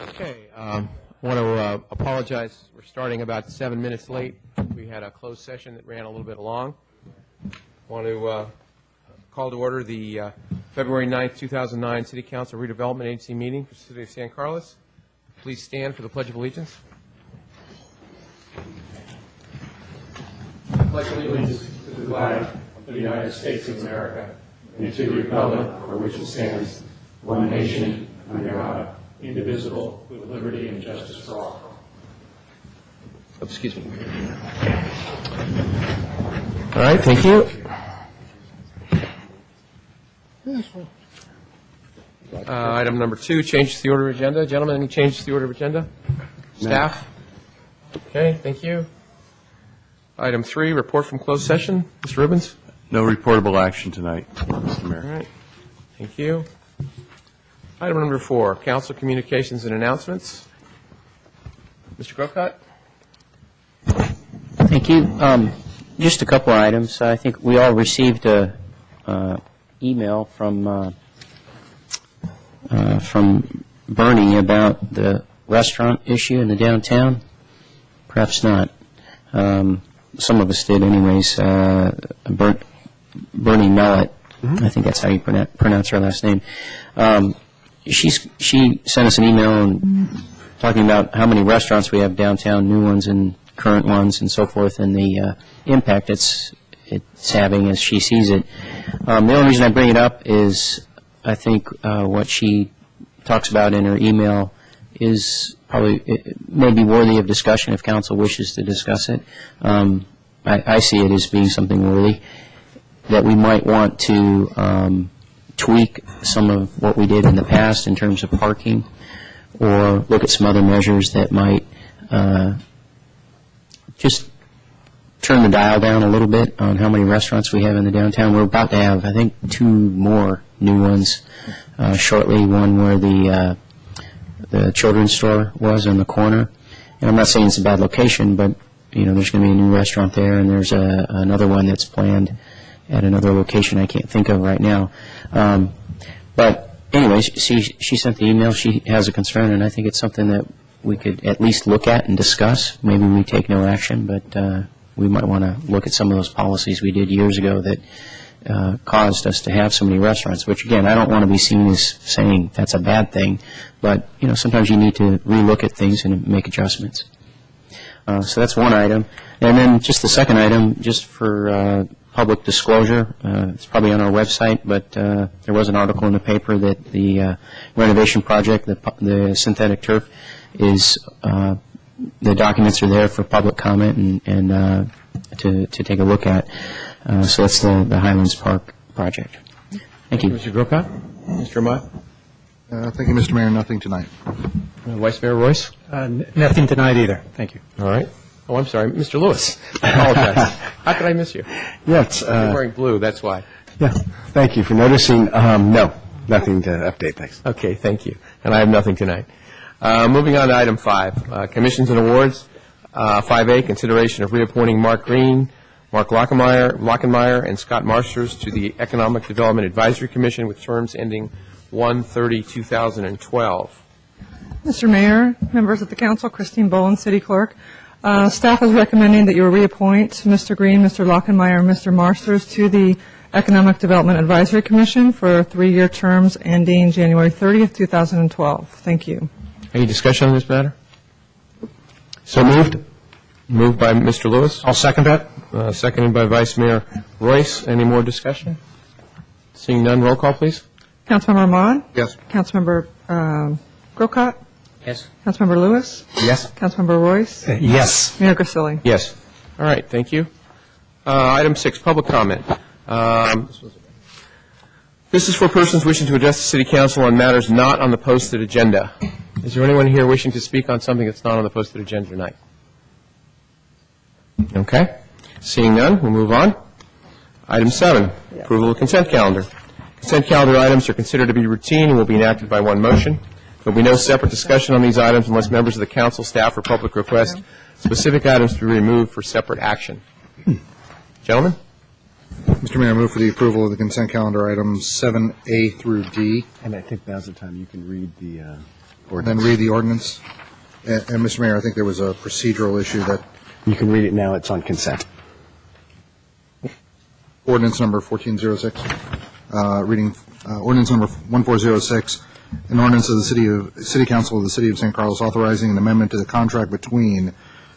Okay, I want to apologize. We're starting about 7 minutes late. We had a closed session that ran a little bit long. I want to call to order the February 9th, 2009 City Council Redevelopment Agency meeting for the City of San Carlos. Please stand for the Pledge of Allegiance. I pledge allegiance to the flag of the United States of America and to the republic for which it stands, one nation, under God, indivisible, with liberty and justice for all. Excuse me. All right, thank you. Item number 2, changes to the order of agenda. Gentlemen, any changes to the order of agenda? Staff? Okay, thank you. Item 3, report from closed session. Mr. Rubens? No reportable action tonight, Mr. Mayor. All right, thank you. Item number 4, council communications and announcements. Mr. Grocott? Thank you. Just a couple of items. I think we all received a email from Bernie about the restaurant issue in the downtown. Perhaps not. Some of us did, anyways. Bernie Mellett, I think that's how you pronounce her last name. She sent us an email talking about how many restaurants we have downtown, new ones and current ones, and so forth, and the impact it's having as she sees it. The only reason I bring it up is I think what she talks about in her email is probably maybe worthy of discussion if council wishes to discuss it. I see it as being something worthy that we might want to tweak some of what we did in the past in terms of parking, or look at some other measures that might just turn the dial down a little bit on how many restaurants we have in the downtown. We're about to have, I think, 2 more new ones shortly, one where the children's store was on the corner. And I'm not saying it's a bad location, but there's going to be a new restaurant there, and there's another one that's planned at another location I can't think of right now. But anyways, she sent the email. She has a concern, and I think it's something that we could at least look at and discuss. Maybe we take no action, but we might want to look at some of those policies we did years ago that caused us to have so many restaurants, which, again, I don't want to be seen as saying that's a bad thing, but, sometimes you need to relook at things and make adjustments. So that's one item. And then just the second item, just for public disclosure, it's probably on our website, but there was an article in the paper that the renovation project, the synthetic turf, is the documents are there for public comment and to take a look at. So that's the Highlands Park project. Thank you. Mr. Grocott? Mr. Ahmad? Thank you, Mr. Mayor. Nothing tonight. Vice Mayor Royce? Nothing tonight either. Thank you. All right. Oh, I'm sorry. Mr. Lewis. I apologize. How could I miss you? Yes. You're wearing blue. That's why. Yeah. Thank you for noticing. No, nothing to update. Thanks. Okay. Thank you. And I have nothing tonight. Moving on to item 5, commissions and awards. 5A, consideration of reappointing Mark Green, Mark Lockenmeyer, and Scott Marsters to the Economic Development Advisory Commission with terms ending 1/30/2012. Mr. Mayor, members of the council, Christine Boland, City Clerk. Staff is recommending that you reappoint Mr. Green, Mr. Lockenmeyer, and Mr. Marsters to the Economic Development Advisory Commission for 3-year terms ending January 30th, 2012. Thank you. Any discussion on this matter? So moved. Moved by Mr. Lewis. I'll second that. Seconded by Vice Mayor Royce. Any more discussion? Seeing none, roll call, please. Councilmember Ahmad? Yes. Councilmember Grocott? Yes. Councilmember Lewis? Yes. Councilmember Royce? Yes. Mayor Grisilli? Yes. All right. Thank you. Item 6, public comment. This is for persons wishing to address the City Council on matters not on the posted agenda. Is there anyone here wishing to speak on something that's not on the posted agenda tonight? Okay. Seeing none, we'll move on. Item 7, approval of consent calendar. Consent calendar items are considered to be routine and will be enacted by one motion. There will be no separate discussion on these items unless members of the council, staff, or public request specific items to be removed for separate action. Gentlemen? Mr. Mayor, I move for the approval of the consent calendar items 7A through D, And I think now's the time you can read the and then ordinance. read the ordinance. And, Mr. Mayor, I think there was a procedural issue that You can read it now, it's on consent. ordinance number 1406, reading ordinance number 1406, an ordinance of the City Council of the City of St. Carlos authorizing an amendment to the contract between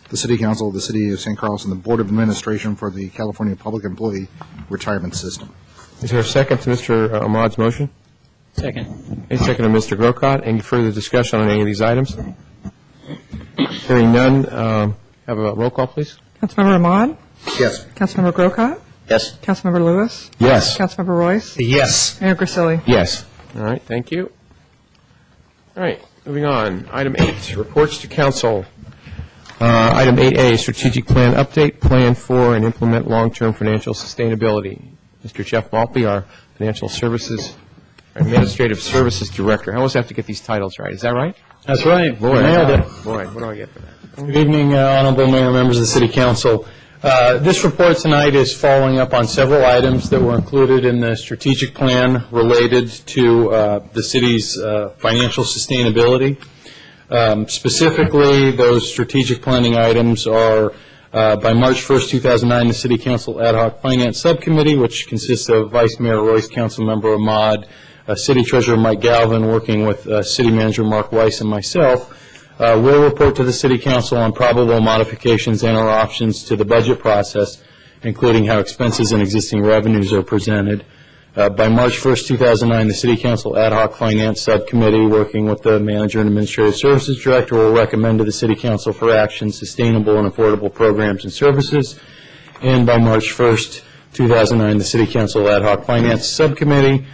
the City Council of the City of St. Carlos and the Board of Administration for the California Public Employee Retirement System. Is there a second to Mr. Ahmad's motion? Second. A second to Mr. Grocott. Any further discussion on any of these items? Hearing none, have a roll call, please. Councilmember Ahmad? Yes. Councilmember Grocott? Yes. Councilmember Lewis? Yes. Councilmember Royce? Yes. Mayor Grisilli? Yes. All right, thank you. All right, moving on. Item 8, reports to council. Item 8A, strategic plan update, plan for and implement long-term financial sustainability. Mr. Jeff Maltby, our Administrative Services Director. I always have to get these titles right. Is that right? That's right. Boy, Nailed it. Boy, what do I get for that? Good evening, Honorable Mayor, members of the City Council. This report tonight is following up on several items that were included in the strategic plan related to the city's financial sustainability. Specifically, those strategic planning items are by March 1st, 2009, the City Council Ad Hoc Finance Subcommittee, which consists of Vice Mayor Royce, Councilmember Ahmad, City Treasurer Mike Galvin, working with City Manager Mark Weiss and myself, will report to the City Council on probable modifications and or options to the budget process, including how expenses and existing revenues are presented. By March 1st, 2009, the City Council Ad Hoc Finance Subcommittee, working with the Manager and Administrative Services Director, will recommend to the City Council for action sustainable and affordable programs and services. And by March 1st, 2009, the City Council Ad Hoc Finance Subcommittee,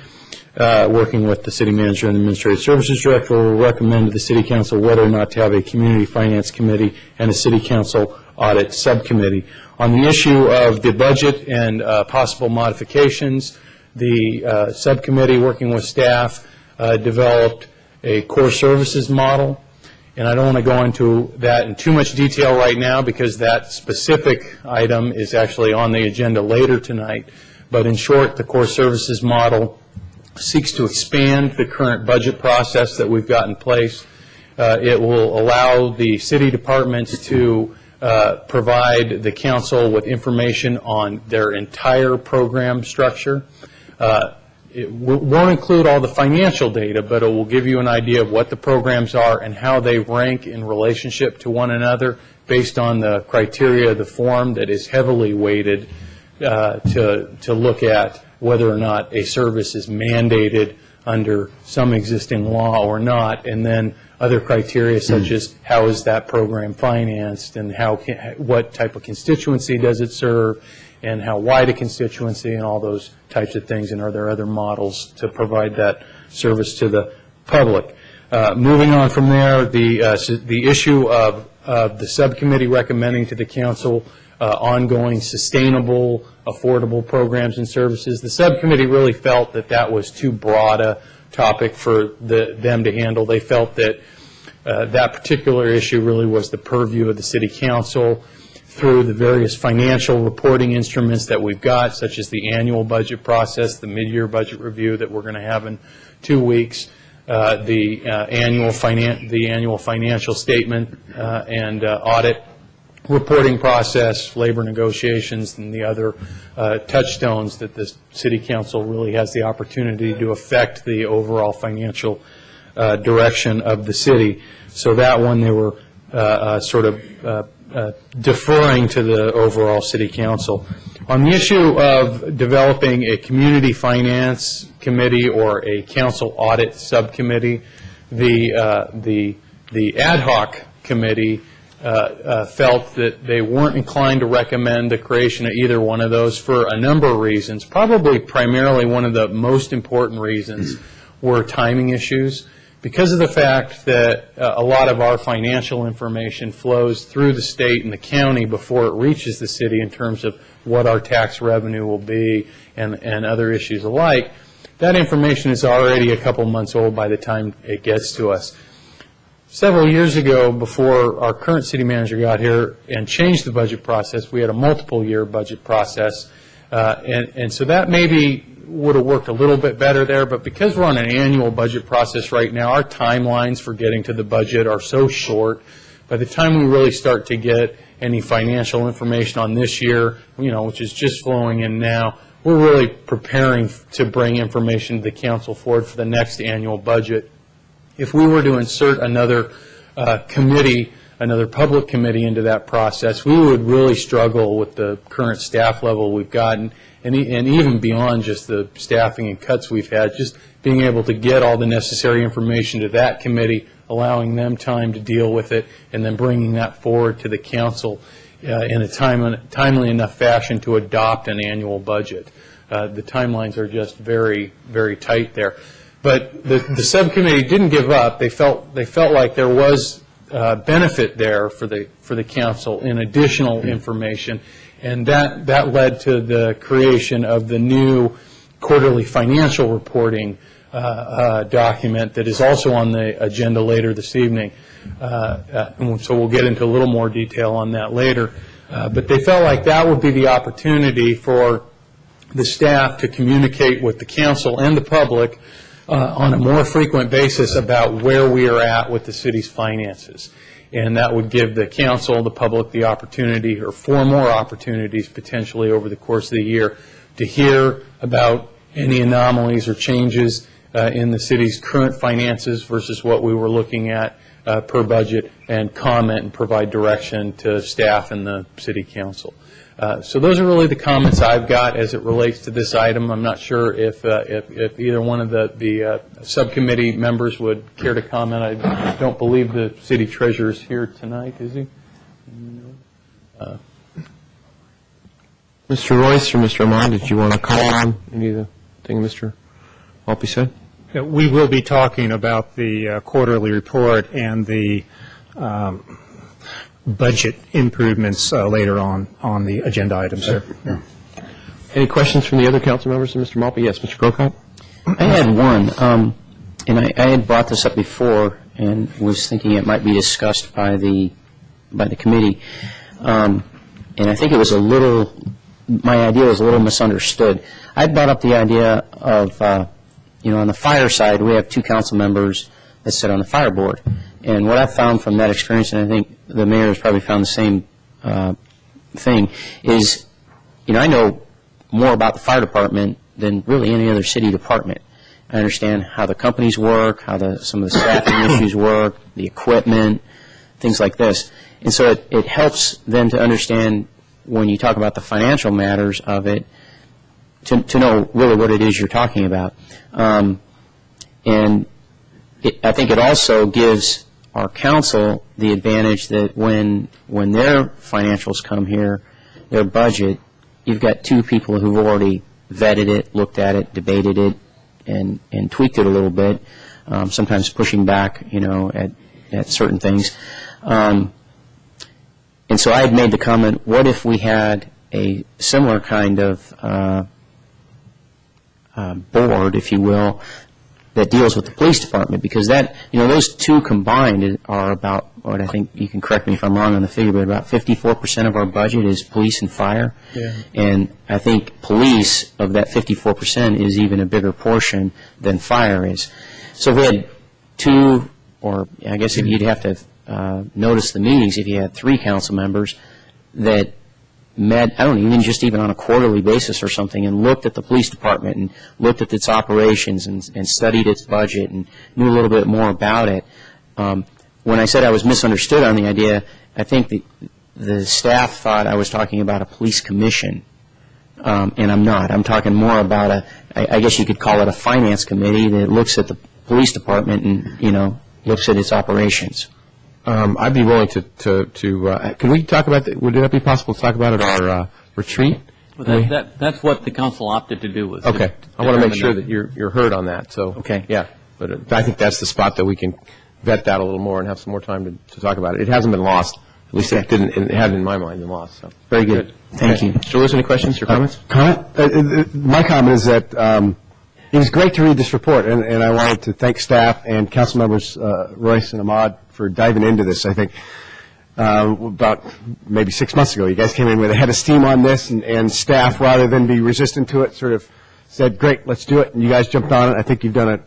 working with the City Manager and Administrative Services Director, will recommend to the City Council whether or not to have a Community Finance Committee and a City Council Audit Subcommittee. On the issue of the budget and possible modifications, the subcommittee, working with staff, developed a core services model. And I don't want to go into that in too much detail right now because that specific item is actually on the agenda later tonight. But in short, the core services model seeks to expand the current budget process that we've got in place. It will allow the city departments to provide the council with information on their entire program structure. It won't include all the financial data, but it will give you an idea of what the programs are and how they rank in relationship to one another based on the criteria of the form that is heavily weighted to look at whether or not a service is mandated under some existing law or not, and then other criteria such as how is that program financed and what type of constituency does it serve and how wide a constituency and all those types of things, and are there other models to provide that service to the public. Moving on from there, the issue of the subcommittee recommending to the council ongoing sustainable, affordable programs and services. The subcommittee really felt that that was too broad a topic for them to handle. They felt that that particular issue really was the purview of the city council through the various financial reporting instruments that we've got, such as the annual budget process, the mid-year budget review that we're going to have in 2 weeks, the annual financial statement and audit reporting process, labor negotiations, and the other touchstones that the city council really has the opportunity to affect the overall financial direction of the city. So that one they were sort of deferring to the overall city council. On the issue of developing a community finance committee or a council audit subcommittee, the ad hoc committee felt that they weren't inclined to recommend the creation of either one of those for a number of reasons. Probably primarily one of the most important reasons were timing issues. Because of the fact that a lot of our financial information flows through the state and the county before it reaches the city in terms of what our tax revenue will be and other issues alike, that information is already a couple months old by the time it gets to us. Several years ago, before our current city manager got here and changed the budget process, we had a multiple-year budget process. And so that maybe would have worked a little bit better there, but because we're on an annual budget process right now, our timelines for getting to the budget are so short. By the time we really start to get any financial information on this year, which is just flowing in now, we're really preparing to bring information to the council forward for the next annual budget. If we were to insert another committee, another public committee into that process, we would really struggle with the current staff level we've gotten, and even beyond just the staffing and cuts we've had, just being able to get all the necessary information to that committee, allowing them time to deal with it, and then bringing that forward to the council in a timely enough fashion to adopt an annual budget. The timelines are just very, very tight there. But the subcommittee didn't give up. They felt like there was benefit there for the council in additional information, and that led to the creation of the new quarterly financial reporting document that is also on the agenda later this evening. And so we'll get into a little more detail on that later. But they felt like that would be the opportunity for the staff to communicate with the council and the public on a more frequent basis about where we are at with the city's finances. And that would give the council, the public, the opportunity, or 4 more opportunities potentially over the course of the year, to hear about any anomalies or changes in the city's current finances versus what we were looking at per budget, and comment and provide direction to staff and the city council. So those are really the comments I've got as it relates to this item. I'm not sure if either one of the subcommittee members would care to comment. I don't believe the city treasurer is here tonight, is he? Mr. Royce or Mr. Ahmad, did you want to comment on any of the thing Mr. Malpe said? We will be talking about the quarterly report and the budget improvements later on the agenda items there. Yeah. Any questions from the other council members of Mr. Malpe? Yes, Mr. Grocott? I had one, and I had brought this up before and was thinking it might be discussed by the committee. And I think it was my idea was a little misunderstood. I brought up the idea of, on the fire side, we have 2 council members that sit on the fire board. And what I found from that experience, and I think the mayor has probably found the same thing, is, I know more about the fire department than really any other city department. I understand how the companies work, how some of the staffing issues work, the equipment, things like this. And so it helps then to understand, when you talk about the financial matters of it, to know really what it is you're talking about. And I think it also gives our council the advantage that when their financials come here, their budget, you've got 2 people who've already vetted it, looked at it, debated it, and tweaked it a little bit, sometimes pushing back, at certain things. And so I had made the comment, what if we had a similar kind of board, if you will, that deals with the police department, because that, those 2 combined are about, what I think, you can correct me if I'm wrong on the figure, but about 54% of our budget is police and fire. Yeah. And I think police, of that 54%, is even a bigger portion than fire is. So if we had 2, or I guess if you'd have to notice the meetings, if you had 3 council members that met, I don't know, even on a quarterly basis or something, and looked at the police department and looked at its operations and studied its budget and knew a little bit more about it. When I said I was misunderstood on the idea, I think the staff thought I was talking about a police commission, and I'm not. I'm talking more about I guess you could call it a finance committee that looks at the police department and, looks at its operations. I'd be willing to can we talk about would it be possible to talk about it at our retreat? Well, that's what the council opted to do. Was okay. I want to make sure that you're heard on that. So okay. Yeah, but I think that's the spot that we can vet that a little more and have some more time to talk about it. It hasn't been lost. At least it hadn't in my mind been lost. So very good. Thank you. Mr. Lewis, any questions or comments? My comment is that it was great to read this report, and I wanted to thank staff and council members Royce and Ahmad for diving into this. I think about maybe 6 months ago. You guys came in with a head of steam on this, and staff, rather than be resistant to it, sort of said, great, let's do it, and you guys jumped on it. I think you've done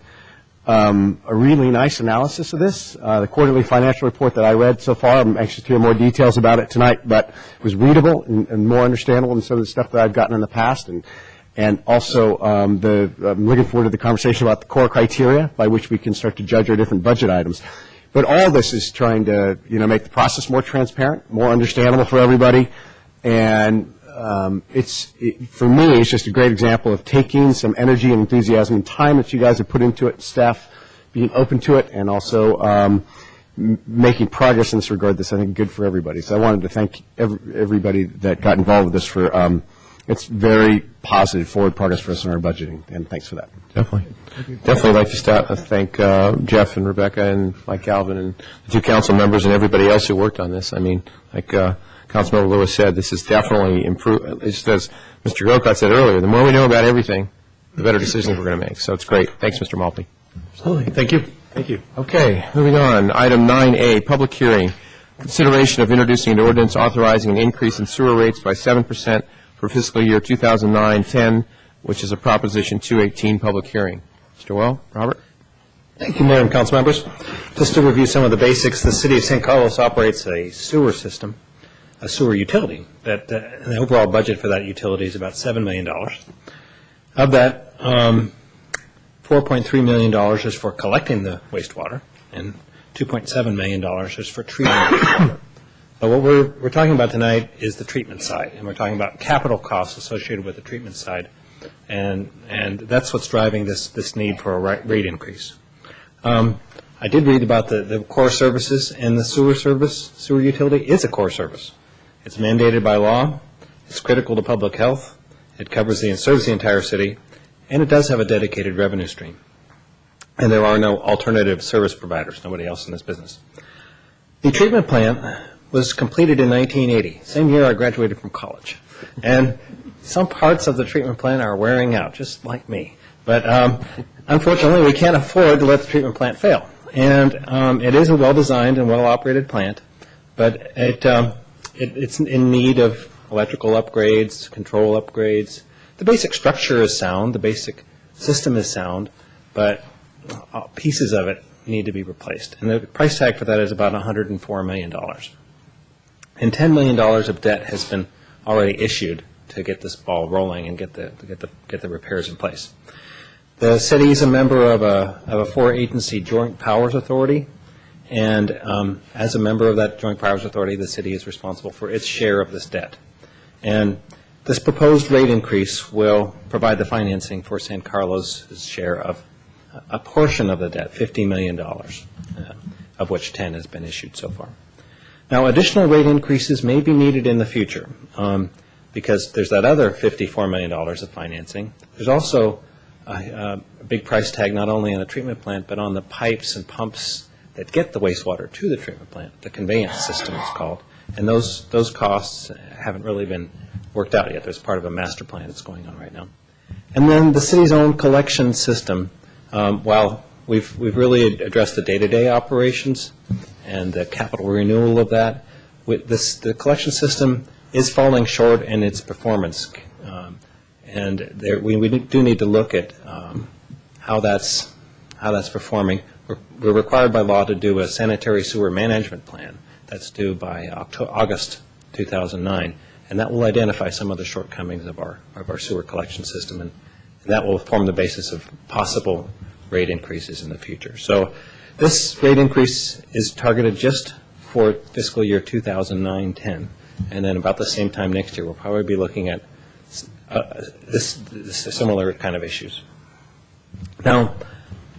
a really nice analysis of this. The quarterly financial report that I read so far, I'm anxious to hear more details about it tonight, but it was readable and more understandable than some of the stuff that I've gotten in the past. And also, I'm looking forward to the conversation about the core criteria by which we can start to judge our different budget items. But all this is trying to, make the process more transparent, more understandable for everybody. And for me, it's just a great example of taking some energy and enthusiasm and time that you guys have put into it, staff being open to it, and also making progress in this regard that's, I think, good for everybody. So I wanted to thank everybody that got involved with this for it's very positive forward progress for us in our budgeting, and thanks for that. Definitely. Definitely like to thank Jeff and Rebecca and Mike Galvin and the two council members and everybody else who worked on this. I mean, like Councilmember Lewis said, this is definitely improved. Just as Mr. Grocott said earlier, the more we know about everything, the better decisions we're going to make. So it's great. Thanks, Mr. Maltby. Absolutely. Thank you. Thank you. Okay, moving on. Item 9A, public hearing. Consideration of introducing an ordinance authorizing an increase in sewer rates by 7% for fiscal year 2009-10, which is a Proposition 218 public hearing. Mr. Well, Robert? Thank you, Mayor and council members. Just to review some of the basics, the City of San Carlos operates a sewer system, a sewer utility, that and the overall budget for that utility is about $7 million. Of that, $4.3 million is for collecting the wastewater, and $2.7 million is for treating the wastewater. But what we're talking about tonight is the treatment side, and we're talking about capital costs associated with the treatment side, and that's what's driving this need for a rate increase. I did read about the core services, and the sewer utility is a core service. It's mandated by law. It's critical to public health. It covers and serves the entire city, and it does have a dedicated revenue stream. And there are no alternative service providers, nobody else in this business. The treatment plant was completed in 1980, same year I graduated from college. And some parts of the treatment plant are wearing out, just like me. But unfortunately, we can't afford to let the treatment plant fail. And it is a well-designed and well-operated plant, but it's in need of electrical upgrades, control upgrades. The basic structure is sound, the basic system is sound, but pieces of it need to be replaced. And the price tag for that is about $104 million. And $10 million of debt has been already issued to get this ball rolling and get the repairs in place. The city is a member of a 4-agency joint powers authority, and as a member of that joint powers authority, the city is responsible for its share of this debt. And this proposed rate increase will provide the financing for San Carlos' share of a portion of the debt, $50 million, of which 10 has been issued so far. Now, additional rate increases may be needed in the future because there's that other $54 million of financing. There's also a big price tag not only on the treatment plant but on the pipes and pumps that get the wastewater to the treatment plant, the conveyance system it's called. And those costs haven't really been worked out yet. There's part of a master plan that's going on right now. And then the city's own collection system, while we've really addressed the day-to-day operations and the capital renewal of that, the collection system is falling short in its performance. And we do need to look at how that's performing. We're required by law to do a sanitary sewer management plan that's due by August 2009, and that will identify some of the shortcomings of our sewer collection system, and that will form the basis of possible rate increases in the future. So this rate increase is targeted just for fiscal year 2009-10, and then about the same time next year we'll probably be looking at this similar kind of issues. Now,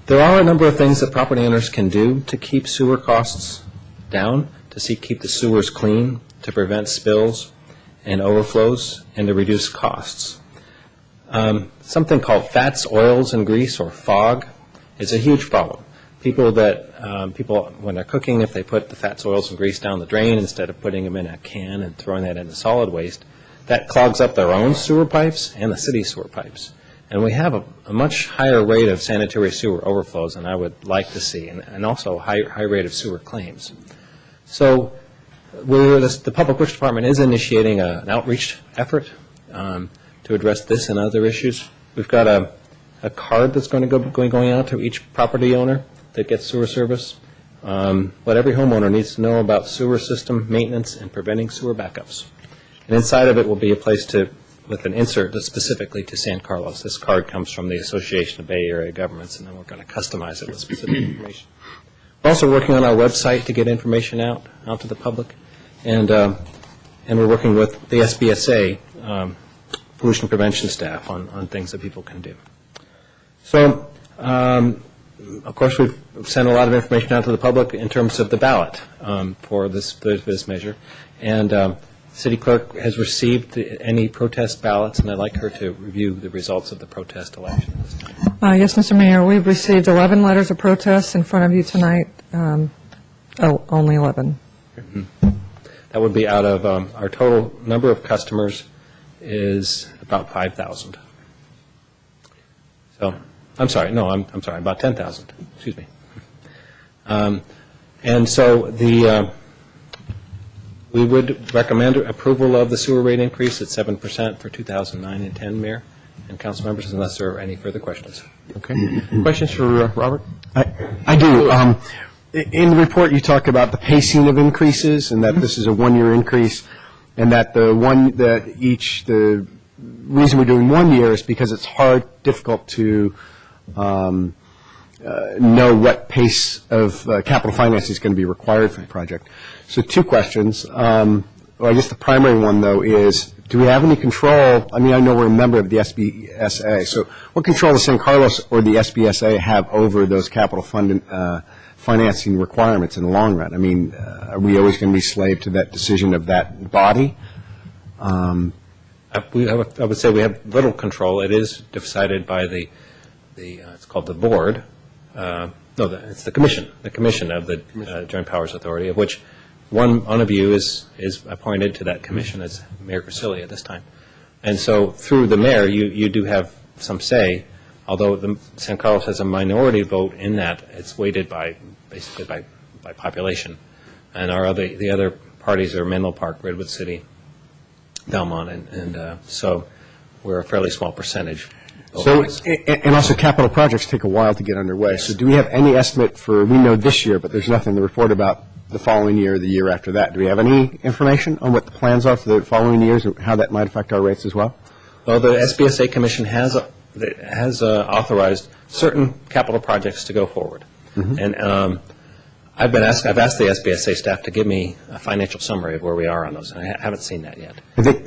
there are a number of things that property owners can do to keep sewer costs down, to keep the sewers clean, to prevent spills and overflows, and to reduce costs. Something called fats, oils, and grease, or FOG, is a huge problem. People when they're cooking, if they put the fats, oils, and grease down the drain instead of putting them in a can and throwing that into solid waste, that clogs up their own sewer pipes and the city sewer pipes. And we have a much higher rate of sanitary sewer overflows than I would like to see, and also a high rate of sewer claims. So The Public Works Department is initiating an outreach effort to address this and other issues. We've got a card that's going out to each property owner that gets sewer service. What every homeowner needs to know about sewer system maintenance and preventing sewer backups. And inside of it will be a place with an insert that's specifically to San Carlos. This card comes from the Association of Bay Area Governments, and then we're going to customize it with specific information. We're also working on our website to get information out to the public, and we're working with the SBSA pollution prevention staff on things that people can do. So, of course, we've sent a lot of information out to the public in terms of the ballot for this measure, and City Clerk has received any protest ballots, and I'd like her to review the results of the protest election this time. Yes, Mr. Mayor, we've received 11 letters of protest in front of you tonight. Only 11. That would be out of our total number of customers is about 5,000. So, I'm sorry, about 10,000. Excuse me. And so we would recommend approval of the sewer rate increase at 7% for 2009 and 10, Mayor and council members, unless there are any further questions. Okay. Questions for Robert? I do. In the report, you talk about the pacing of increases and that this is a one-year increase, and that the reason we're doing 1 year is because it's difficult to know what pace of capital financing is going to be required for the project. So 2 questions. Well, I guess the primary one, though, is do we have any control? I mean, I know we're a member of the SBSA. So what control does San Carlos or the SBSA have over those capital financing requirements in the long run? I mean, are we always going to be slave to that decision of that body? I would say we have little control. It is decided by it's called the board. It's the commission of the Joint Powers Authority, of which one of you is appointed to that commission as Mayor Grisilli at this time. And so through the mayor, you do have some say, although San Carlos has a minority vote in that. It's weighted basically by population. And the other parties are Menlo Park, Redwood City, Belmont, and so we're a fairly small percentage. So, and also capital projects take a while to get underway. Yes. So do we have any estimate we know this year, but there's nothing to report about the following year or the year after that. Do we have any information on what the plans are for the following years and how that might affect our rates as well? Well, the SBSA Commission has authorized certain capital projects to go forward. Mm-hmm. And I've asked the SBSA staff to give me a financial summary of where we are on those, and I haven't seen that yet. I think,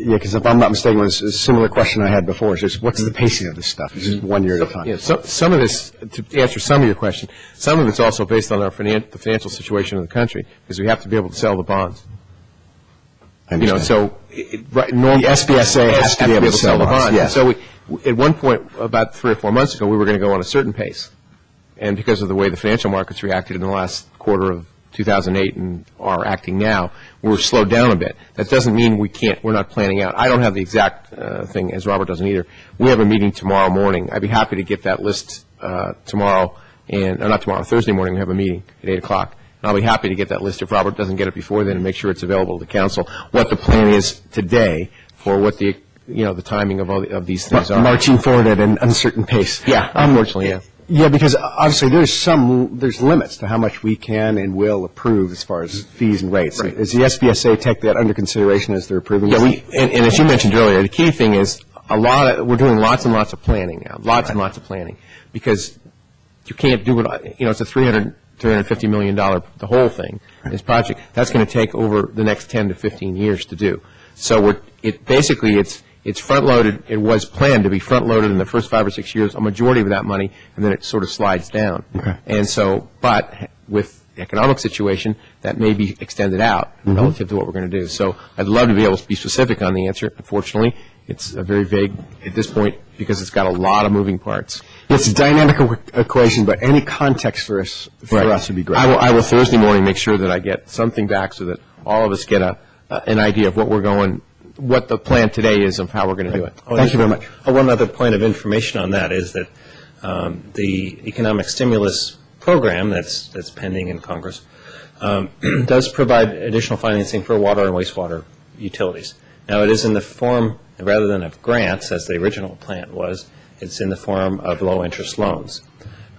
because if I'm not mistaken, it was a similar question I had before. It's just, what's the pacing of this stuff? It's just 1 year at a time. Yeah, some of this, to answer some of your question, some of it's also based on the financial situation of the country, because we have to be able to sell the bonds. So normally the SBSA has to be able to sell the bonds. Yes. So at one point, about 3 or 4 months ago, we were going to go on a certain pace. And because of the way the financial markets reacted in the last quarter of 2008 and are acting now, we're slowed down a bit. That doesn't mean we're not planning out. I don't have the exact thing, as Robert doesn't either. We have a meeting tomorrow morning. I'd be happy to get that list tomorrow, not tomorrow, Thursday morning we have a meeting at 8 o'clock. And I'll be happy to get that list if Robert doesn't get it before then and make sure it's available to the council, what the plan is today for what the timing of these things are. Marching forward at an uncertain pace. Yeah, unfortunately, yeah. Yeah, because obviously there's limits to how much we can and will approve as far as fees and rates. Right. Does the SBSA take that under consideration as they're approving? Yeah, and as you mentioned earlier, the key thing is we're doing lots and lots of planning now, lots and lots of planning, because you can't do it. It's a $350 million, the whole thing, this project. That's going to take over the next 10 to 15 years to do. So it's front-loaded. It was planned to be front-loaded in the first 5 or 6 years, a majority of that money, and then it sort of slides down. Okay. And so, but with the economic situation, that may be extended out relative to what we're going to do. So I'd love to be able to be specific on the answer. Unfortunately, it's very vague at this point because it's got a lot of moving parts. It's a dynamic equation, but any context for us would be great. I will Thursday morning make sure that I get something back so that all of us get an idea of what the plan today is of how we're going to do it. Thank you very much. One other point of information on that is that the economic stimulus program that's pending in Congress does provide additional financing for water and wastewater utilities. Now, it is in the form, rather than of grants, as the original plan was, it's in the form of low-interest loans.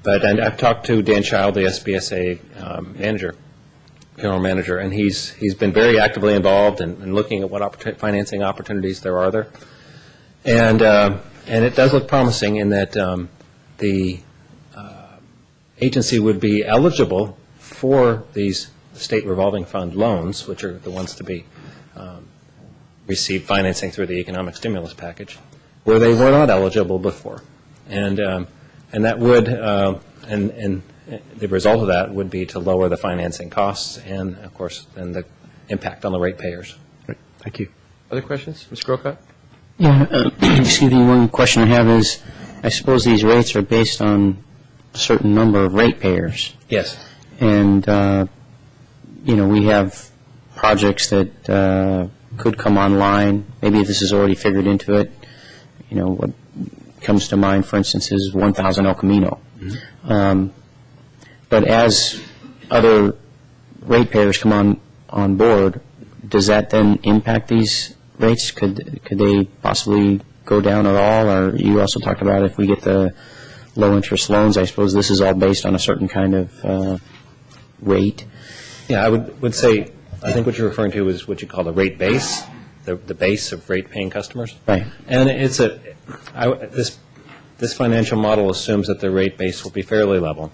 But I've talked to Dan Child, the SBSA general manager, and he's been very actively involved in looking at what financing opportunities there are there. And it does look promising in that the agency would be eligible for these state revolving fund loans, which are the ones to be receive financing through the economic stimulus package, where they were not eligible before. And that would, and the result of that would be to lower the financing costs and, of course, then the impact on the ratepayers. Thank you. Other questions? Ms. Grocott? Yeah, excuse me, one question I have is, I suppose these rates are based on a certain number of ratepayers. Yes. And, we have projects that could come online. Maybe this is already figured into it. What comes to mind, for instance, is 1,000 El Camino. Mm-hmm. But as other ratepayers come on board, does that then impact these rates? Could they possibly go down at all? Or you also talked about if we get the low-interest loans, I suppose this is all based on a certain kind of rate. Yeah, I would say, I think what you're referring to is what you call the rate base, the base of rate-paying customers. Right. And it's this financial model assumes that the rate base will be fairly level.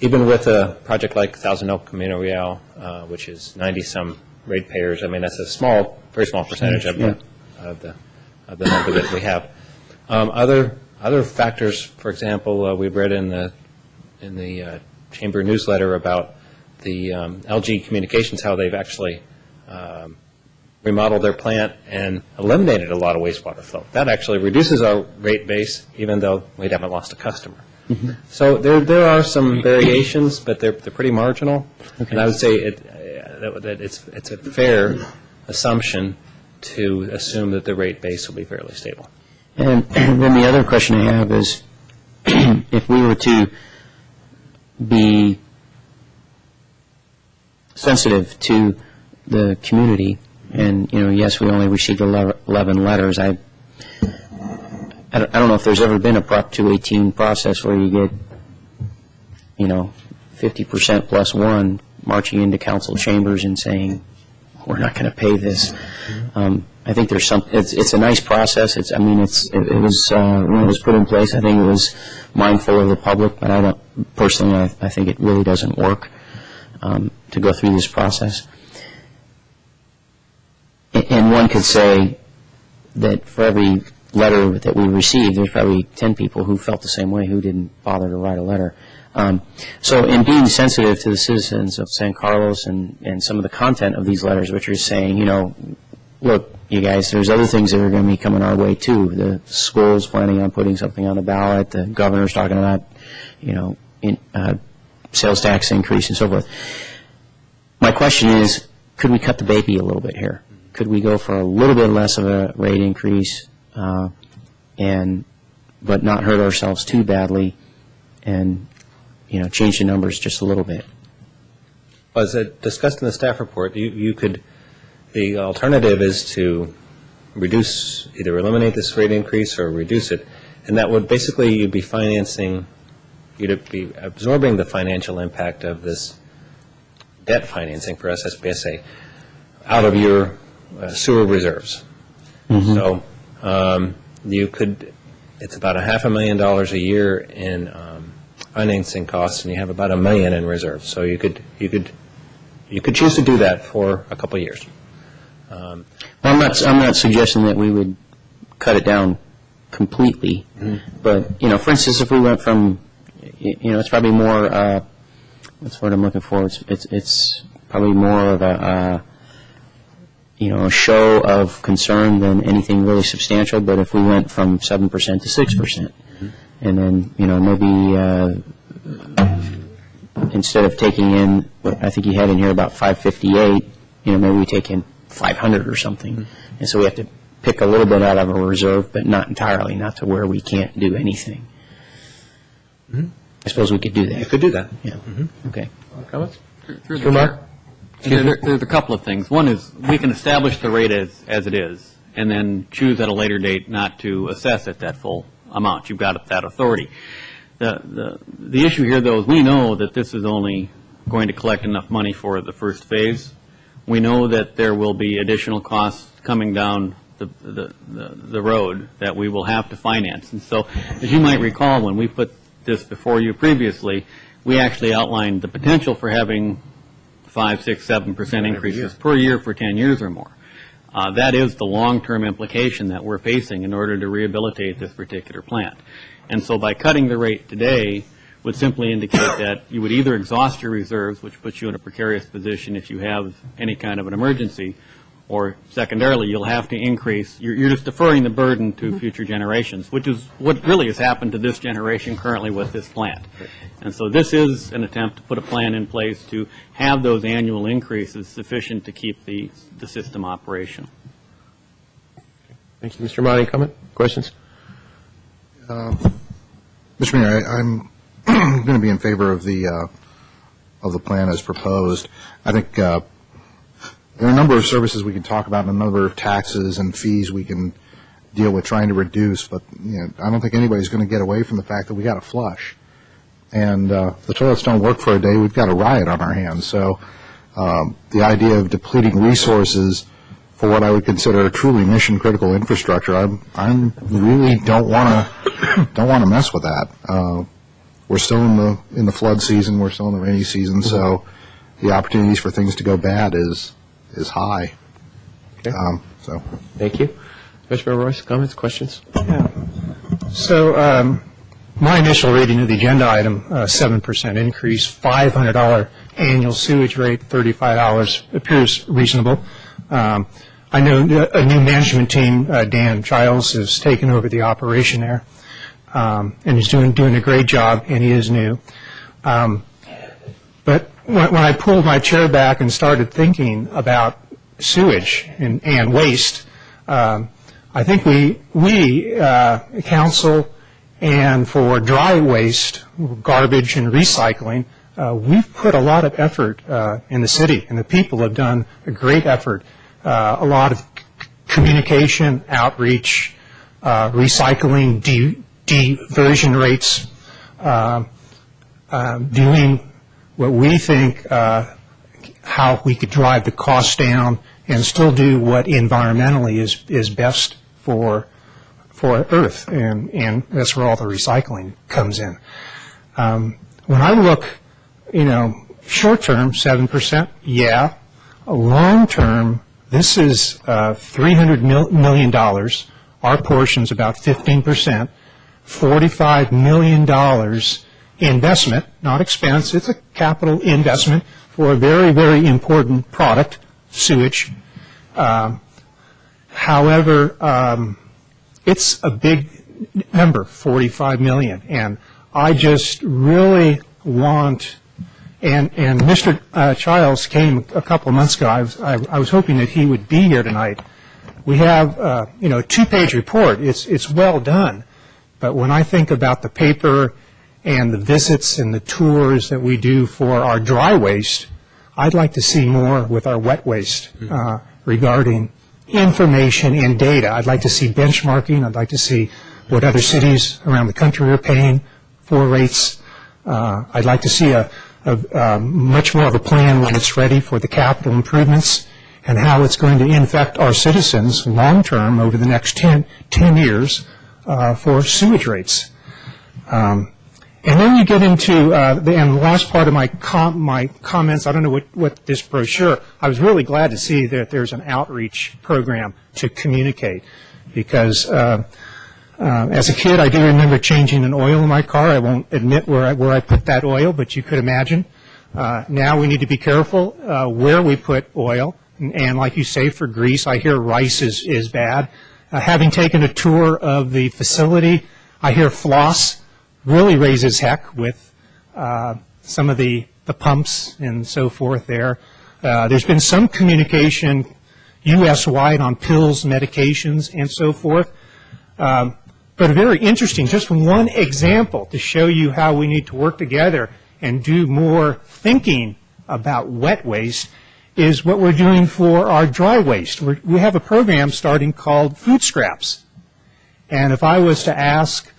Even with a project like 1,000 El Camino Real, which is 90-some ratepayers, I mean, that's a very small percentage of the number that we have. Other factors, for example, we've read in the Chamber newsletter about the LG Communications, how they've actually remodeled their plant and eliminated a lot of wastewater flow. That actually reduces our rate base, even though we haven't lost a customer. Mm-hmm. So there are some variations, but they're pretty marginal. Okay. And I would say that it's a fair assumption to assume that the rate base will be fairly stable. And then the other question I have is, if we were to be sensitive to the community, and yes, we only received 11 letters. I don't know if there's ever been a Prop 218 process where you get 50% plus one marching into council chambers and saying we're not going to pay this. I think there's some. It's a nice process. It was when it was put in place, I think it was mindful of the public, but I don't personally. I think it really doesn't work to go through this process. And one could say that for every letter that we received, there's probably 10 people who felt the same way who didn't bother to write a letter. So in being sensitive to the citizens of San Carlos and some of the content of these letters, which are saying, look, you guys, there's other things that are going to be coming our way too. The school's planning on putting something on the ballot. The governor's talking about, sales tax increase and so forth. My question is, could we cut the baby a little bit here? Could we go for a little bit less of a rate increase, but not hurt ourselves too badly, and change the numbers just a little bit? As discussed in the staff report, the alternative is to either eliminate this rate increase or reduce it, and that would basically you'd be absorbing the financial impact of this debt financing for SSBSA out of your sewer reserves. Mm-hmm. So it's about $500,000 a year in financing costs, and you have about $1 million in reserves. So you could choose to do that for a couple of years. Well, I'm not suggesting that we would cut it down completely, but for instance, if we went from, it's probably more. What's the word I'm looking for? It's probably more of a show of concern than anything really substantial. But if we went from 7% to 6%, and then maybe instead of taking in what I think you had in here about 558, maybe we take in 500 or something, and so we have to pick a little bit out of a reserve, but not entirely, not to where we can't do anything. I suppose we could do that. You could do that. Yeah. Okay. Comments? Mr. Mark? There's a couple of things. One is we can establish the rate as it is and then choose at a later date not to assess it that full amount. You've got that authority. The issue here, though, is we know that this is only going to collect enough money for the first phase. We know that there will be additional costs coming down the road that we will have to finance. And so, as you might recall, when we put this before you previously, we actually outlined the potential for having 5, 6, 7% increases per year for 10 years or more. That is the long-term implication that we're facing in order to rehabilitate this particular plant. And so by cutting the rate today would simply indicate that you would either exhaust your reserves, which puts you in a precarious position if you have any kind of an emergency, or secondarily, you'll have to increase. You're just deferring the burden to future generations, which is what really has happened to this generation currently with this plant. And so this is an attempt to put a plan in place to have those annual increases sufficient to keep the system operational. Thank you. Mr. Monti, comment? Questions? Mr. Mayor, I'm going to be in favor of the plan as proposed. I think there are a number of services we can talk about and a number of taxes and fees we can deal with trying to reduce, but I don't think anybody's going to get away from the fact that we got to flush. And if the toilets don't work for a day, we've got a riot on our hands. So the idea of depleting resources for what I would consider a truly mission-critical infrastructure, I really don't want to mess with that. We're still in the flood season. We're still in the rainy season. So the opportunities for things to go bad is high. Okay. So Thank you. Commissioner Royce, comments, questions? So my initial reading of the agenda item, 7% increase, $500 annual sewage rate, $35 appears reasonable. I know a new management team, Dan Giles, has taken over the operation there, and he's doing a great job, and he is new. But when I pulled my chair back and started thinking about sewage and waste, I think we council, and for dry waste, garbage and recycling, we've put a lot of effort in the city, and the people have done a great effort. A lot of communication, outreach, recycling, diversion rates, doing what we think how we could drive the cost down and still do what environmentally is best for Earth, and that's where all the recycling comes in. When I look, short term, 7%, yeah. Long term, this is $300 million. Our portion's about 15%, $45 million investment, not expense. It's a capital investment for a very, very important product, sewage. However, it's a big number, $45 million, and I just really want. And Mr. Childs came a couple of months ago. I was hoping that he would be here tonight. We have a 2-page report. It's well done, but when I think about the paper and the visits and the tours that we do for our dry waste, I'd like to see more with our wet waste regarding information and data. I'd like to see benchmarking. I'd like to see what other cities around the country are paying for rates. I'd like to see a much more of a plan when it's ready for the capital improvements and how it's going to infect our citizens long-term over the next 10 years for sewage rates. And then you get into the last part of my comments. I don't know what this brochure. I was really glad to see that there's an outreach program to communicate, because as a kid, I do remember changing an oil in my car. I won't admit where I put that oil, but you could imagine. Now we need to be careful where we put oil. And like you say, for grease, I hear rice is bad. Having taken a tour of the facility, I hear floss really raises heck with some of the pumps and so forth there. There's been some communication U.S.-wide on pills, medications, and so forth. But very interesting, just one example to show you how we need to work together and do more thinking about wet waste is what we're doing for our dry waste. We have a program starting called Food Scraps. And if I was to ask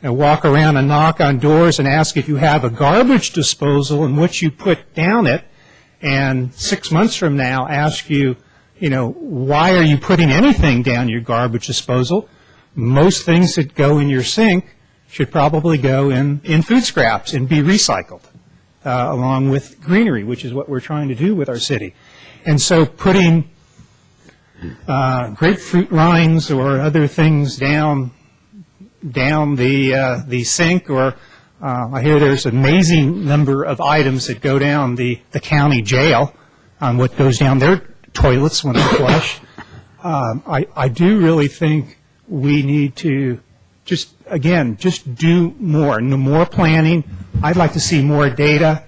and walk around and knock on doors and ask if you have a garbage disposal and what you put down it, and 6 months from now ask you, why are you putting anything down your garbage disposal? Most things that go in your sink should probably go in food scraps and be recycled, along with greenery, which is what we're trying to do with our city. And so putting grapefruit rinds or other things down the sink, or I hear there's an amazing number of items that go down the county jail on what goes down their toilets when they flush. I do really think we need to just do more planning. I'd like to see more data.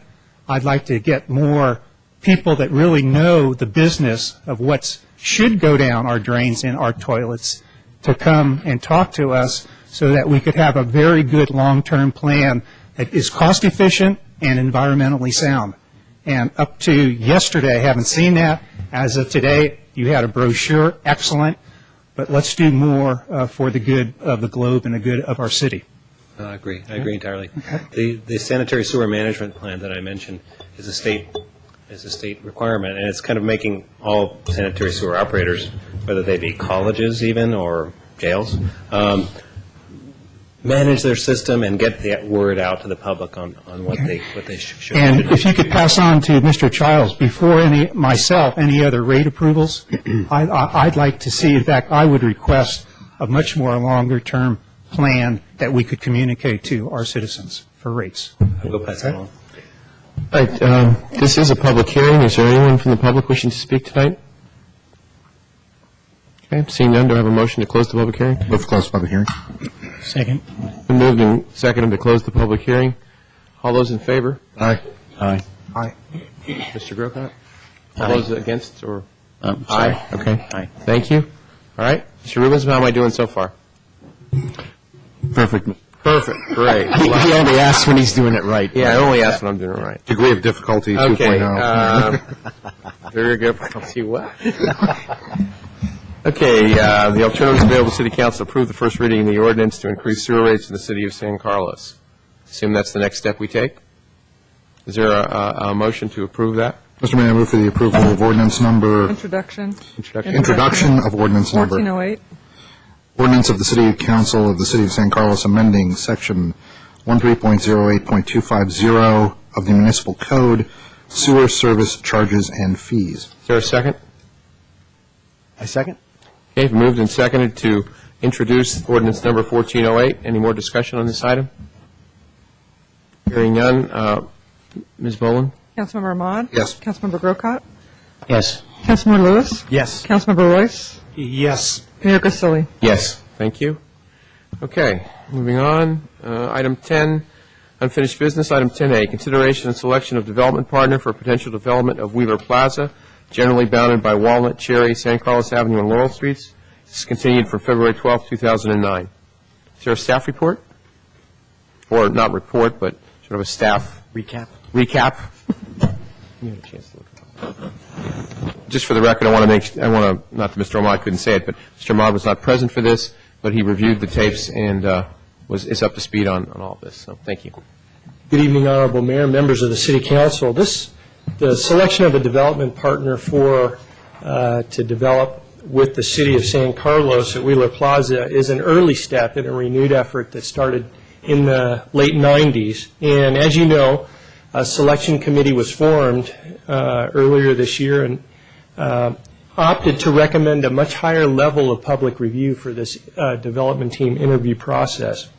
I'd like to get more people that really know the business of what should go down our drains and our toilets to come and talk to us so that we could have a very good long-term plan that is cost-efficient and environmentally sound. And up to yesterday, I haven't seen that. As of today, you had a brochure, excellent, but let's do more for the good of the globe and the good of our city. I agree entirely. The sanitary sewer management plan that I mentioned is a state requirement, and it's kind of making all sanitary sewer operators, whether they be colleges even or jails, manage their system and get the word out to the public on what they should do. And if you could pass on to Mr. Childs, before any other rate approvals, I'd like to see, in fact, I would request a much more longer-term plan that we could communicate to our citizens for rates. I'll go pass that on. All right, this is a public hearing. Is there anyone from the public wishing to speak tonight? Okay, seeing none, do I have a motion to close the public hearing? Move to close the public hearing. Second. Been moved and seconded to close the public hearing. All those in favor? Aye. Aye. Aye. Mr. Grocott? All Aye. those against, or? Sorry. Aye, okay. Aye. Thank you. All right, Mr. Rubens, how am I doing so far? Perfect. Perfect, great. He only asks when he's doing it right. Yeah, I only asked when I'm doing it right. Degree of difficulty Okay, 2.0. very good. I'll see what. Okay, the alternatives available to City Council approve the first reading of the ordinance to increase sewer rates in the city of San Carlos. Assume that's the next step we take? Is there a motion to approve that? Mr. Mayor, I move for the approval of ordinance number, Introduction. introduction of ordinance number, 1408. ordinance of the City Council of the City of San Carlos amending Section 13.08.250 of the Municipal Code, sewer service charges and fees. Is there a second? I second. Okay, moved and seconded to introduce ordinance number 1408. Any more discussion on this item? Hearing none. Ms. Boland? Councilmember Ahmad? Yes. Councilmember Grocott? Yes. Councilmember Lewis? Yes. Councilmember Royce? Yes. Mayor Grisilli? Yes. Thank you. Okay, moving on. Item 10, unfinished business. Item 10A, consideration and selection of development partner for potential development of Wheeler Plaza, generally bounded by Walnut, Cherry, San Carlos Avenue, and Laurel Streets. This is continued from February 12, 2009. Is there a staff report? Or not report, but sort of a staff Recap. You had a chance to look at it. Just for the record, not that Mr. Ahmad couldn't say it, but Mr. Ahmad was not present for this, but he reviewed the tapes and is up to speed on all of this. So thank you. Good evening, Honorable Mayor, members of the City Council. The selection of a development partner to develop with the City of San Carlos at Wheeler Plaza is an early step in a renewed effort that started in the late 90s. And as you know, a selection committee was formed earlier this year and opted to recommend a much higher level of public review for this development team interview process.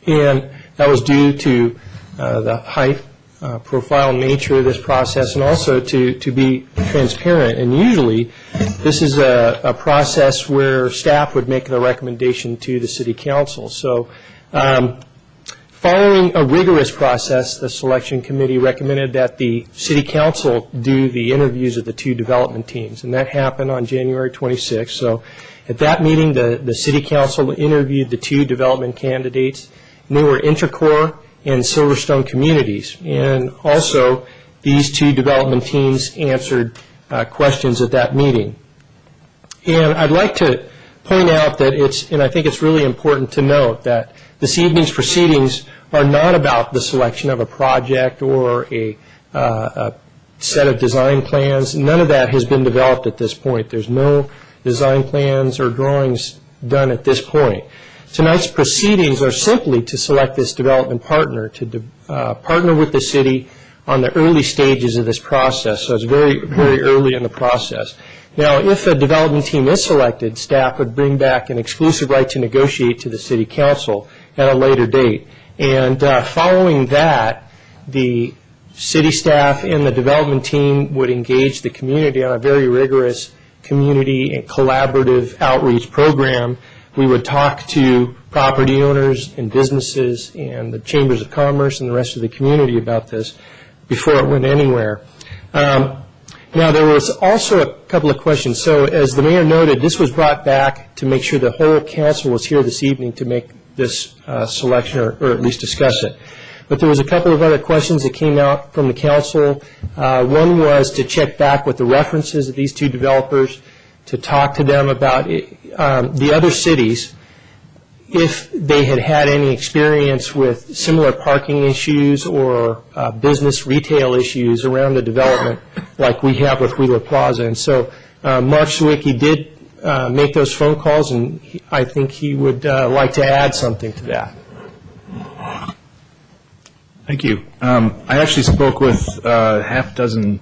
And that was due to the high profile nature of this process and also to be transparent. And usually this is a process where staff would make the recommendation to the City Council. So following a rigorous process, the selection committee recommended that the City Council do the interviews of the two development teams, and that happened on January 26th. So at that meeting, the City Council interviewed the two development candidates, and they were Intercore and Silverstone Communities. And also, these two development teams answered questions at that meeting. And I'd like to point out that and I think it's really important to note that this evening's proceedings are not about the selection of a project or a set of design plans. None of that has been developed at this point. There's no design plans or drawings done at this point. Tonight's proceedings are simply to select this development partner, to partner with the city on the early stages of this process. So it's very, very early in the process. Now, if a development team is selected, staff would bring back an exclusive right to negotiate to the city council at a later date. And following that, the city staff and the development team would engage the community on a very rigorous community and collaborative outreach program. We would talk to property owners and businesses and the chambers of commerce and the rest of the community about this before it went anywhere. Now, there was also a couple of questions. So, as the mayor noted, this was brought back to make sure the whole council was here this evening to make this selection or at least discuss it. But there was a couple of other questions that came out from the council. One was to check back with the references of these two developers, to talk to them about the other cities, if they had had any experience with similar parking issues or business retail issues around the development like we have with Wheeler Plaza. And so Mark Sawicki did make those phone calls, and I think he would like to add something to that. Thank you. I actually spoke with half a dozen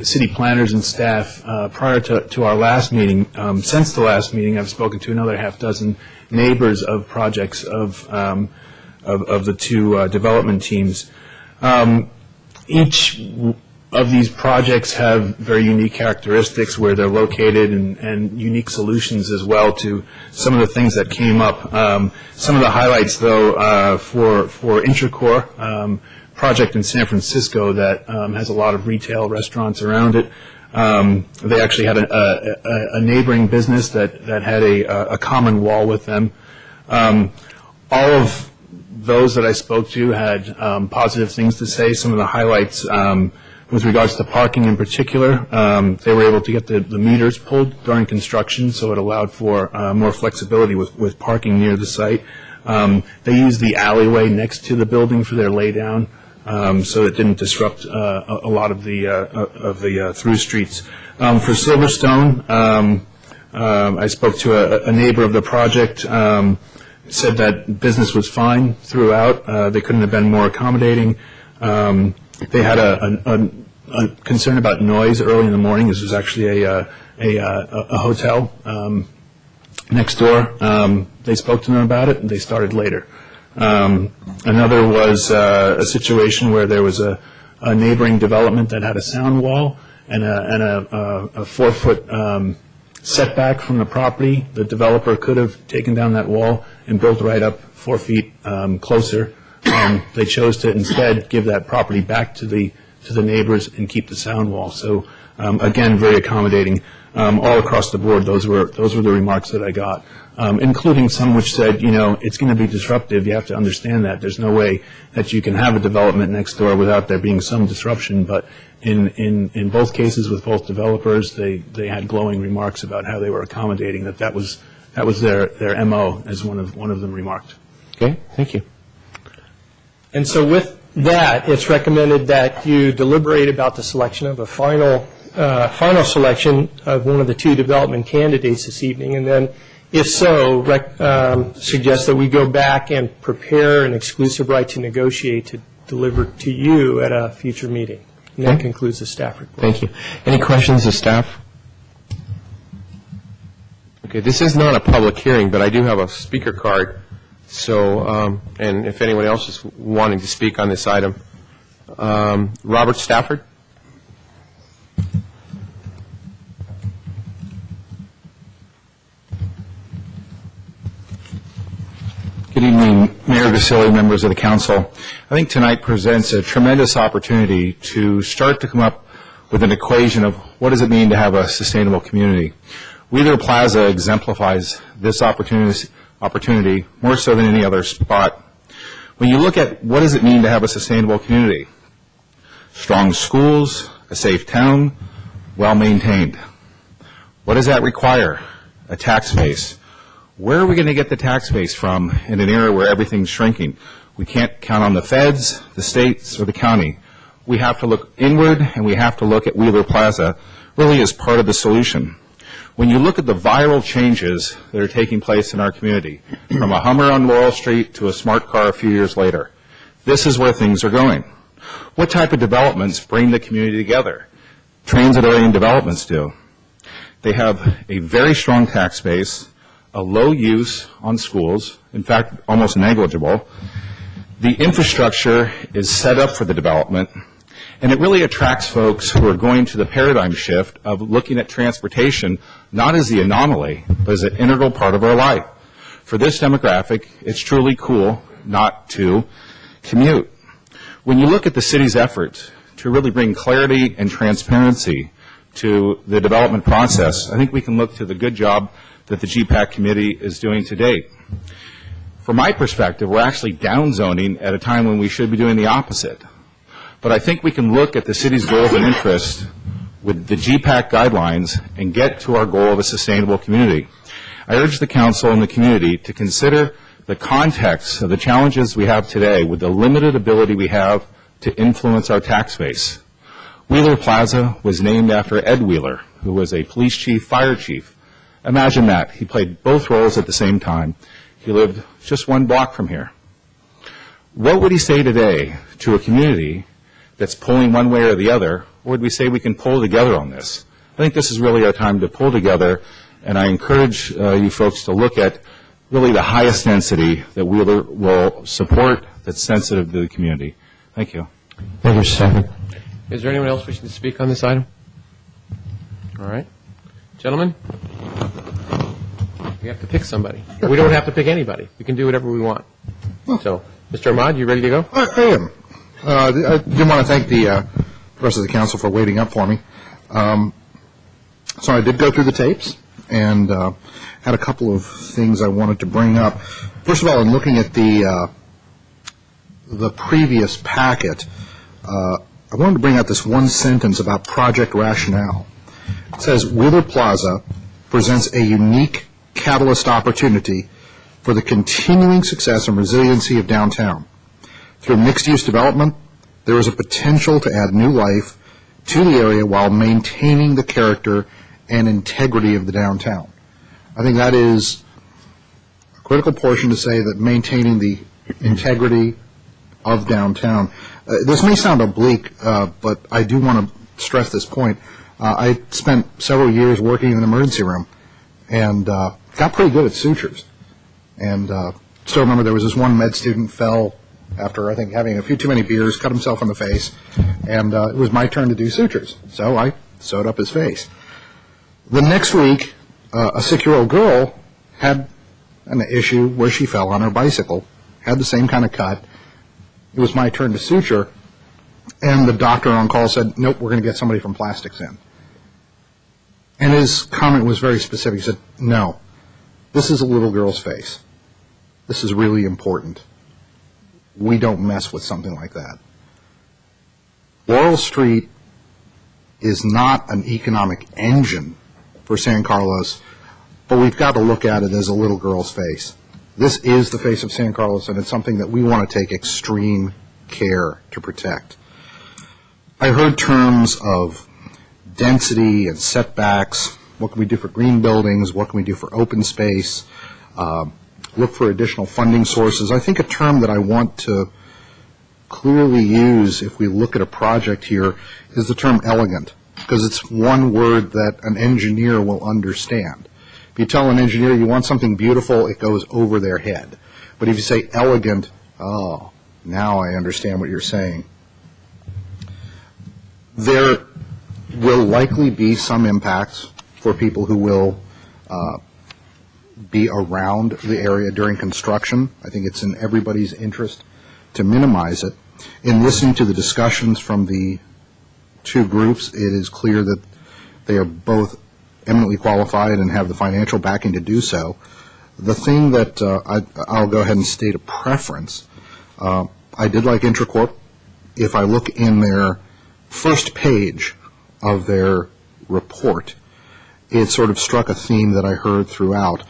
city planners and staff prior to our last meeting. Since the last meeting, I've spoken to another half dozen neighbors of projects of the two development teams. Each of these projects have very unique characteristics where they're located and unique solutions as well to some of the things that came up. Some of the highlights, though, for Intracore, project in San Francisco that has a lot of retail restaurants around it. They actually had a neighboring business that had a common wall with them. All of those that I spoke to had positive things to say. Some of the highlights with regards to parking in particular, they were able to get the meters pulled during construction, so it allowed for more flexibility with parking near the site. They used the alleyway next to the building for their laydown, so it didn't disrupt a lot of the through streets. For Silverstone, I spoke to a neighbor of the project, said that business was fine throughout. They couldn't have been more accommodating. They had a concern about noise early in the morning. This was actually a hotel next door. They spoke to them about it, and they started later. Another was a situation where there was a neighboring development that had a sound wall and a 4-foot setback from the property. The developer could have taken down that wall and built right up 4 feet closer. They chose to instead give that property back to the neighbors and keep the sound wall. So again, very accommodating all across the board. Those were the remarks that I got, including some which said, it's going to be disruptive. You have to understand that. There's no way that you can have a development next door without there being some disruption. But in both cases with both developers, they had glowing remarks about how they were accommodating. That was their MO, as one of them remarked. Okay, thank you. And so with that, it's recommended that you deliberate about the selection of a final selection of one of the two development candidates this evening, and then, if so, suggest that we go back and prepare an exclusive right to negotiate to deliver to you at a future meeting. And that concludes the staff report. Thank you. Any questions of staff? Okay, this is not a public hearing, but I do have a speaker card. So, and if anyone else is wanting to speak on this item, Robert Stafford. Good evening, Mayor Vasili, members of the council. I think tonight presents a tremendous opportunity to start to come up with an equation of what does it mean to have a sustainable community. Wheeler Plaza exemplifies this opportunity more so than any other spot. When you look at what does it mean to have a sustainable community, strong schools, a safe town, well-maintained. What does that require? A tax base. Where are we going to get the tax base from in an era where everything's shrinking? We can't count on the feds, the states, or the county. We have to look inward, and we have to look at Wheeler Plaza really as part of the solution. When you look at the viral changes that are taking place in our community, from a Hummer on Laurel Street to a smart car a few years later, this is where things are going. What type of developments bring the community together? Transit-oriented developments do. They have a very strong tax base, a low use on schools, in fact, almost negligible. The infrastructure is set up for the development, and it really attracts folks who are going to the paradigm shift of looking at transportation not as the anomaly, but as an integral part of our life. For this demographic, it's truly cool not to commute. When you look at the city's efforts to really bring clarity and transparency to the development process, I think we can look to the good job that the GPAC committee is doing to date. From my perspective, we're actually downzoning at a time when we should be doing the opposite. But I think we can look at the city's goals and interests with the GPAC guidelines and get to our goal of a sustainable community. I urge the council and the community to consider the context of the challenges we have today with the limited ability we have to influence our tax base. Wheeler Plaza was named after Ed Wheeler, who was a police chief, fire chief. Imagine that. He played both roles at the same time. He lived just one block from here. What would he say today to a community that's pulling one way or the other, or would we say we can pull together on this? I think this is really our time to pull together, and I encourage you folks to look at really the highest density that Wheeler will support that's sensitive to the community. Thank you. Thank you, Stephen. Is there anyone else wishing to speak on this item? All right. Gentlemen, we have to pick somebody. We don't have to pick anybody. We can do whatever we want. So, Mr. Ahmad, you ready to go? I am. I did want to thank the rest of the council for waiting up for me. So I did go through the tapes and had a couple of things I wanted to bring up. First of all, in looking at the previous packet, I wanted to bring out this one sentence about project rationale. It says, Wheeler Plaza presents a unique catalyst opportunity for the continuing success and resiliency of downtown. Through mixed-use development, there is a potential to add new life to the area while maintaining the character and integrity of the downtown. I think that is a critical portion to say that maintaining the integrity of downtown. This may sound oblique, but I do want to stress this point. I spent several years working in an emergency room and got pretty good at sutures. And still remember there was this one med student fell after, I think, having a few too many beers, cut himself in the face, and it was my turn to do sutures. So I sewed up his face. The next week, a 6-year-old girl had an issue where she fell on her bicycle, had the same kind of cut. It was my turn to suture, and the doctor on call said, nope, we're going to get somebody from plastics in. And his comment was very specific. He said, no, this is a little girl's face. This is really important. We don't mess with something like that. Laurel Street is not an economic engine for San Carlos, but we've got to look at it as a little girl's face. This is the face of San Carlos, and it's something that we want to take extreme care to protect. I heard terms of density and setbacks. What can we do for green buildings? What can we do for open space? Look for additional funding sources. I think a term that I want to clearly use if we look at a project here is the term elegant, because it's one word that an engineer will understand. If you tell an engineer you want something beautiful, it goes over their head. But if you say elegant, oh, now I understand what you're saying. There will likely be some impacts for people who will be around the area during construction. I think it's in everybody's interest to minimize it. In listening to the discussions from the two groups, it is clear that they are both eminently qualified and have the financial backing to do so. The thing that I'll go ahead and state a preference. I did like Intracorp. If I look in their first page of their report, it sort of struck a theme that I heard throughout.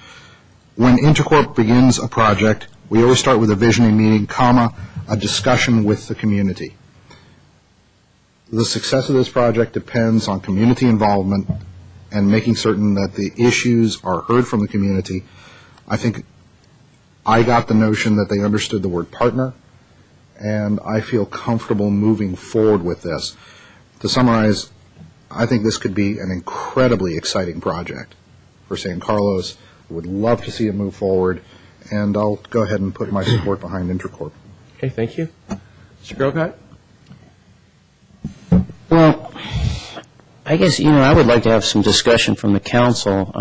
When Intercorp begins a project, we always start with a visioning meeting, comma, a discussion with the community. The success of this project depends on community involvement and making certain that the issues are heard from the community. I think I got the notion that they understood the word partner, and I feel comfortable moving forward with this. To summarize, I think this could be an incredibly exciting project for San Carlos. I would love to see it move forward, and I'll go ahead and put my support behind Intercorp. Okay, thank you. Mr. Grocott? Well, I guess, I would like to have some discussion from the council.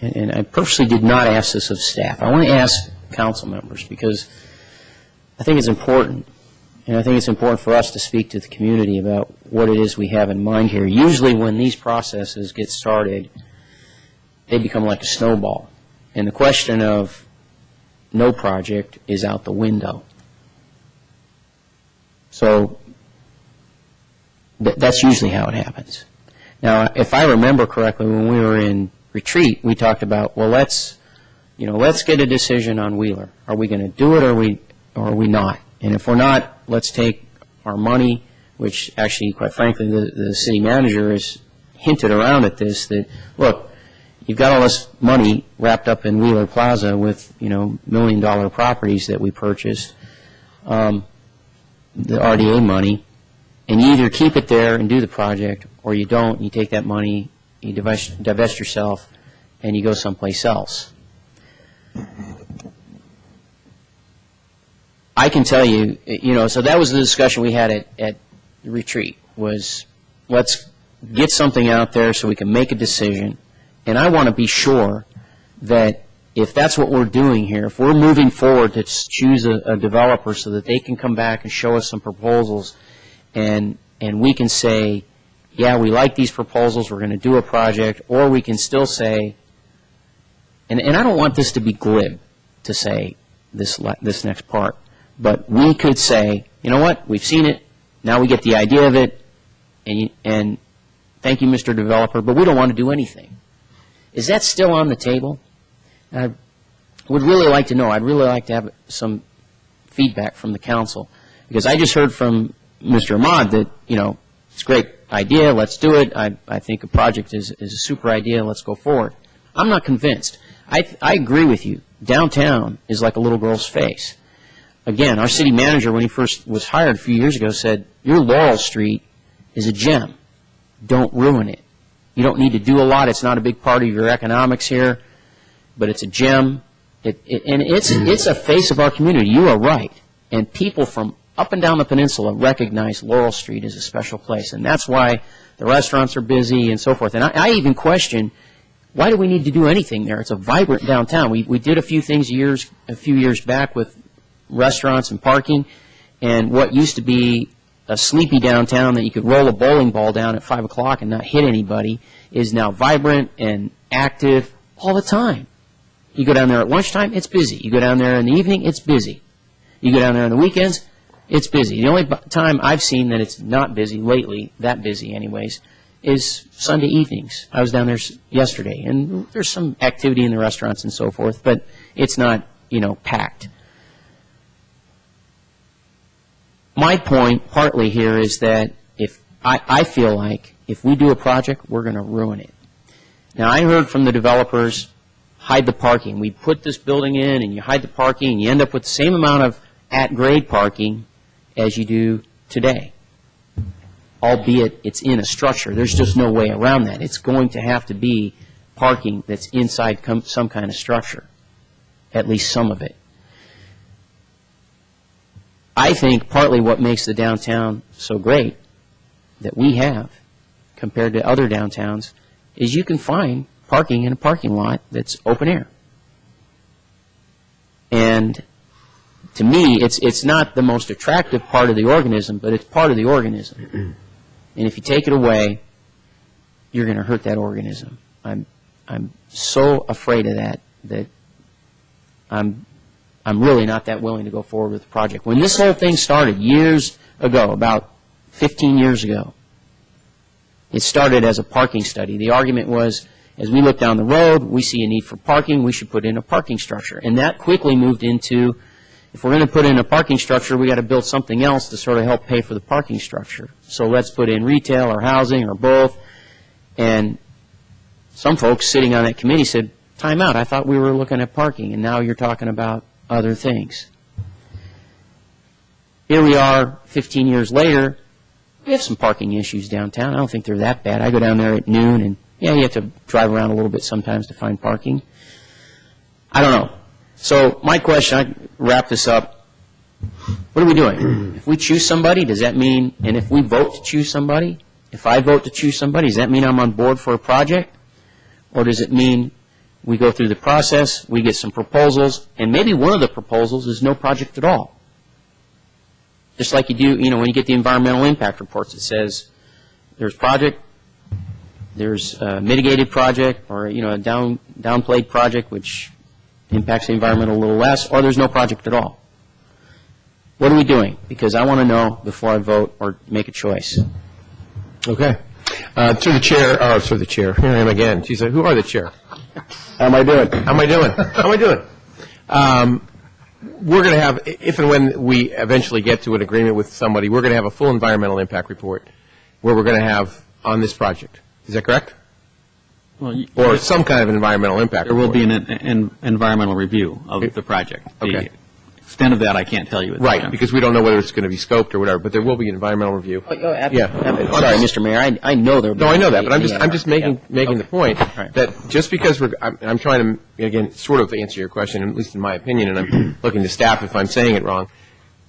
And I purposely did not ask this of staff. I want to ask council members because I think it's important. And I think it's important for us to speak to the community about what it is we have in mind here. Usually when these processes get started, they become like a snowball. And the question of no project is out the window. So that's usually how it happens. Now, if I remember correctly, when we were in retreat, we talked about, well, let's get a decision on Wheeler. Are we going to do it or are we not? And if we're not, let's take our money, which actually, quite frankly, the city manager has hinted around at this, that, look, you've got all this money wrapped up in Wheeler Plaza with, $1 million properties that we purchased, the RDA money, and you either keep it there and do the project, or you don't, you take that money, you divest yourself, and you go someplace else. I can tell you, so that was the discussion we had at the retreat, was let's get something out there so we can make a decision. And I want to be sure that if that's what we're doing here, if we're moving forward to choose a developer so that they can come back and show us some proposals, and we can say, yeah, we like these proposals, we're going to do a project, or we can still say, and I don't want this to be glib to say this next part, but we could say, you know what, we've seen it, now we get the idea of it, and thank you, Mr. Developer, but we don't want to do anything. Is that still on the table? I would really like to know. I'd really like to have some feedback from the council, because I just heard from Mr. Ahmad that, it's a great idea, let's do it. I think a project is a super idea, let's go forward. I'm not convinced. I agree with you. Downtown is like a little girl's face. Again, our city manager, when he first was hired a few years ago, said, your Laurel Street is a gem. Don't ruin it. You don't need to do a lot. It's not a big part of your economics here, but it's a gem. And it's a face of our community. You are right. And people from up and down the peninsula recognize Laurel Street as a special place. And that's why the restaurants are busy and so forth. And I even question, why do we need to do anything there? It's a vibrant downtown. We did a few things a few years back with restaurants and parking, and what used to be a sleepy downtown that you could roll a bowling ball down at 5 o'clock and not hit anybody is now vibrant and active all the time. You go down there at lunchtime, it's busy. You go down there in the evening, it's busy. You go down there on the weekends, it's busy. The only time I've seen that it's not busy lately, that busy anyways, is Sunday evenings. I was down there yesterday, and there's some activity in the restaurants and so forth, but it's not, packed. My point partly here is that if I feel like if we do a project, we're going to ruin it. Now, I heard from the developers, hide the parking. We put this building in, and you hide the parking, and you end up with the same amount of at-grade parking as you do today, albeit it's in a structure. There's just no way around that. It's going to have to be parking that's inside some kind of structure, at least some of it. I think partly what makes the downtown so great that we have compared to other downtowns is you can find parking in a parking lot that's open air. And to me, it's not the most attractive part of the organism, but it's part of the organism. And if you take it away, you're going to hurt that organism. I'm so afraid of that I'm really not that willing to go forward with the project. When this whole thing started years ago, about 15 years ago. It started as a parking study. The argument was, as we look down the road, we see a need for parking, we should put in a parking structure. And that quickly moved into, if we're going to put in a parking structure, we got to build something else to sort of help pay for the parking structure. So let's put in retail or housing or both. And some folks sitting on that committee said, time out, I thought we were looking at parking, and now you're talking about other things. Here we are 15 years later. We have some parking issues downtown. I don't think they're that bad. I go down there at noon, and yeah, you have to drive around a little bit sometimes to find parking. I don't know. So my question, I wrap this up. What are we doing? If we choose somebody, does that mean, and if we vote to choose somebody, if I vote to choose somebody, does that mean I'm on board for a project? Or does it mean we go through the process, we get some proposals, and maybe one of the proposals is no project at all? Just like you do, when you get the environmental impact reports, it says there's project, there's a mitigated project, or, a downplayed project which impacts the environment a little less, or there's no project at all. What are we doing? Because I want to know before I vote or make a choice. Okay. To the chair. Here I am again. She said, who are the chair? How am I doing? How am I doing? We're going to have, if and when we eventually get to an agreement with somebody, we're going to have a full environmental impact report where we're going to have on this project. Is that correct? Well, or some kind of environmental impact There will report. be an environmental review of the project. Okay. The extent of that I can't tell you. At this Right, time. because we don't know whether it's going to be scoped or whatever, but there will be an environmental review. Sorry, Yeah. Mr. Mayor, I know there will be. No, I know that, but I'm just making the point Right. that just because I'm trying to, again, sort of answer your question, at least in my opinion, and I'm looking to staff if I'm saying it wrong.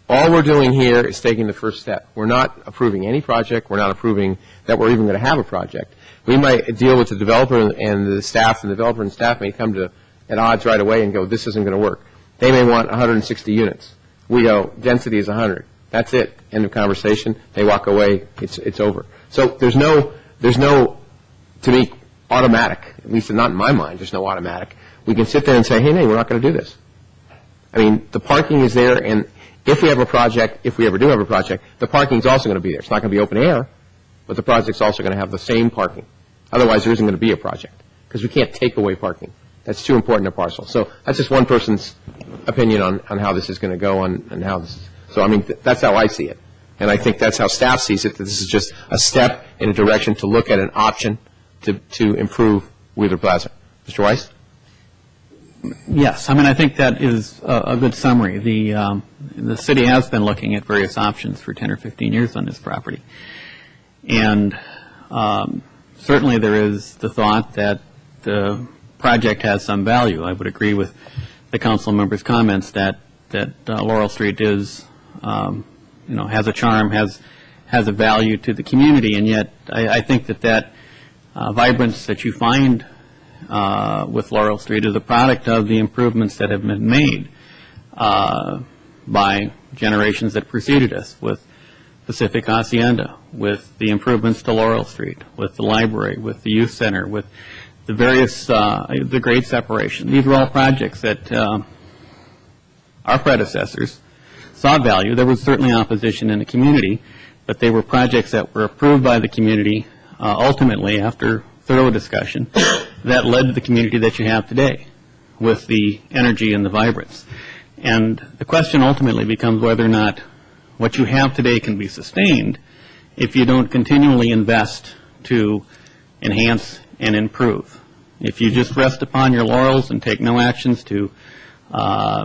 All we're doing here is taking the first step. We're not approving any project. We're not approving that we're even going to have a project. We might deal with the developer and the staff, and the developer and staff may come to at odds right away and go, this isn't going to work. They may want 160 units. We go, density is 100. That's it. End of conversation. They walk away. It's over. So there's no, to me, automatic, at least not in my mind, there's no automatic. We can sit there and say, hey, no, we're not going to do this. I mean, the parking is there, and if we have a project, if we ever do have a project, the parking is also going to be there. It's not going to be open air, but the project's also going to have the same parking. Otherwise, there isn't going to be a project, because we can't take away parking. That's too important a parcel. So that's just one person's opinion on how this is going to go and how this is. So, I mean, that's how I see it. And I think that's how staff sees it, that this is just a step in a direction to look at an option to improve Wheeler Plaza. Mr. Weiss? Yes, I think that is a good summary. The city has been looking at various options for 10 or 15 years on this property. And certainly there is the thought that the project has some value. I would agree with the council members' comments that Laurel Street is, has a charm, has a value to the community, and yet I think that vibrance that you find with Laurel Street is a product of the improvements that have been made by generations that preceded us, with Pacific Hacienda, with the improvements to Laurel Street, with the library, with the youth center, with the various, the grade separation. These were all projects that our predecessors saw value. There was certainly opposition in the community, but they were projects that were approved by the community ultimately after thorough discussion that led to the community that you have today with the energy and the vibrance. And the question ultimately becomes whether or not what you have today can be sustained if you don't continually invest to enhance and improve. If you just rest upon your laurels and take no actions to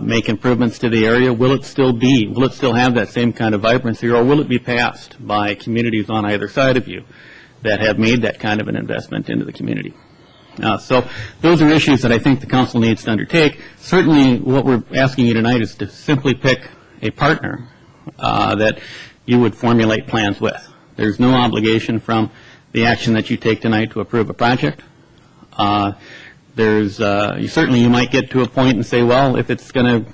make improvements to the area, will it still have that same kind of vibrancy, or will it be passed by communities on either side of you that have made that kind of an investment into the community? So those are issues that I think the council needs to undertake. Certainly what we're asking you tonight is to simply pick a partner that you would formulate plans with. There's no obligation from the action that you take tonight to approve a project. Certainly you might get to a point and say, well, if it's going to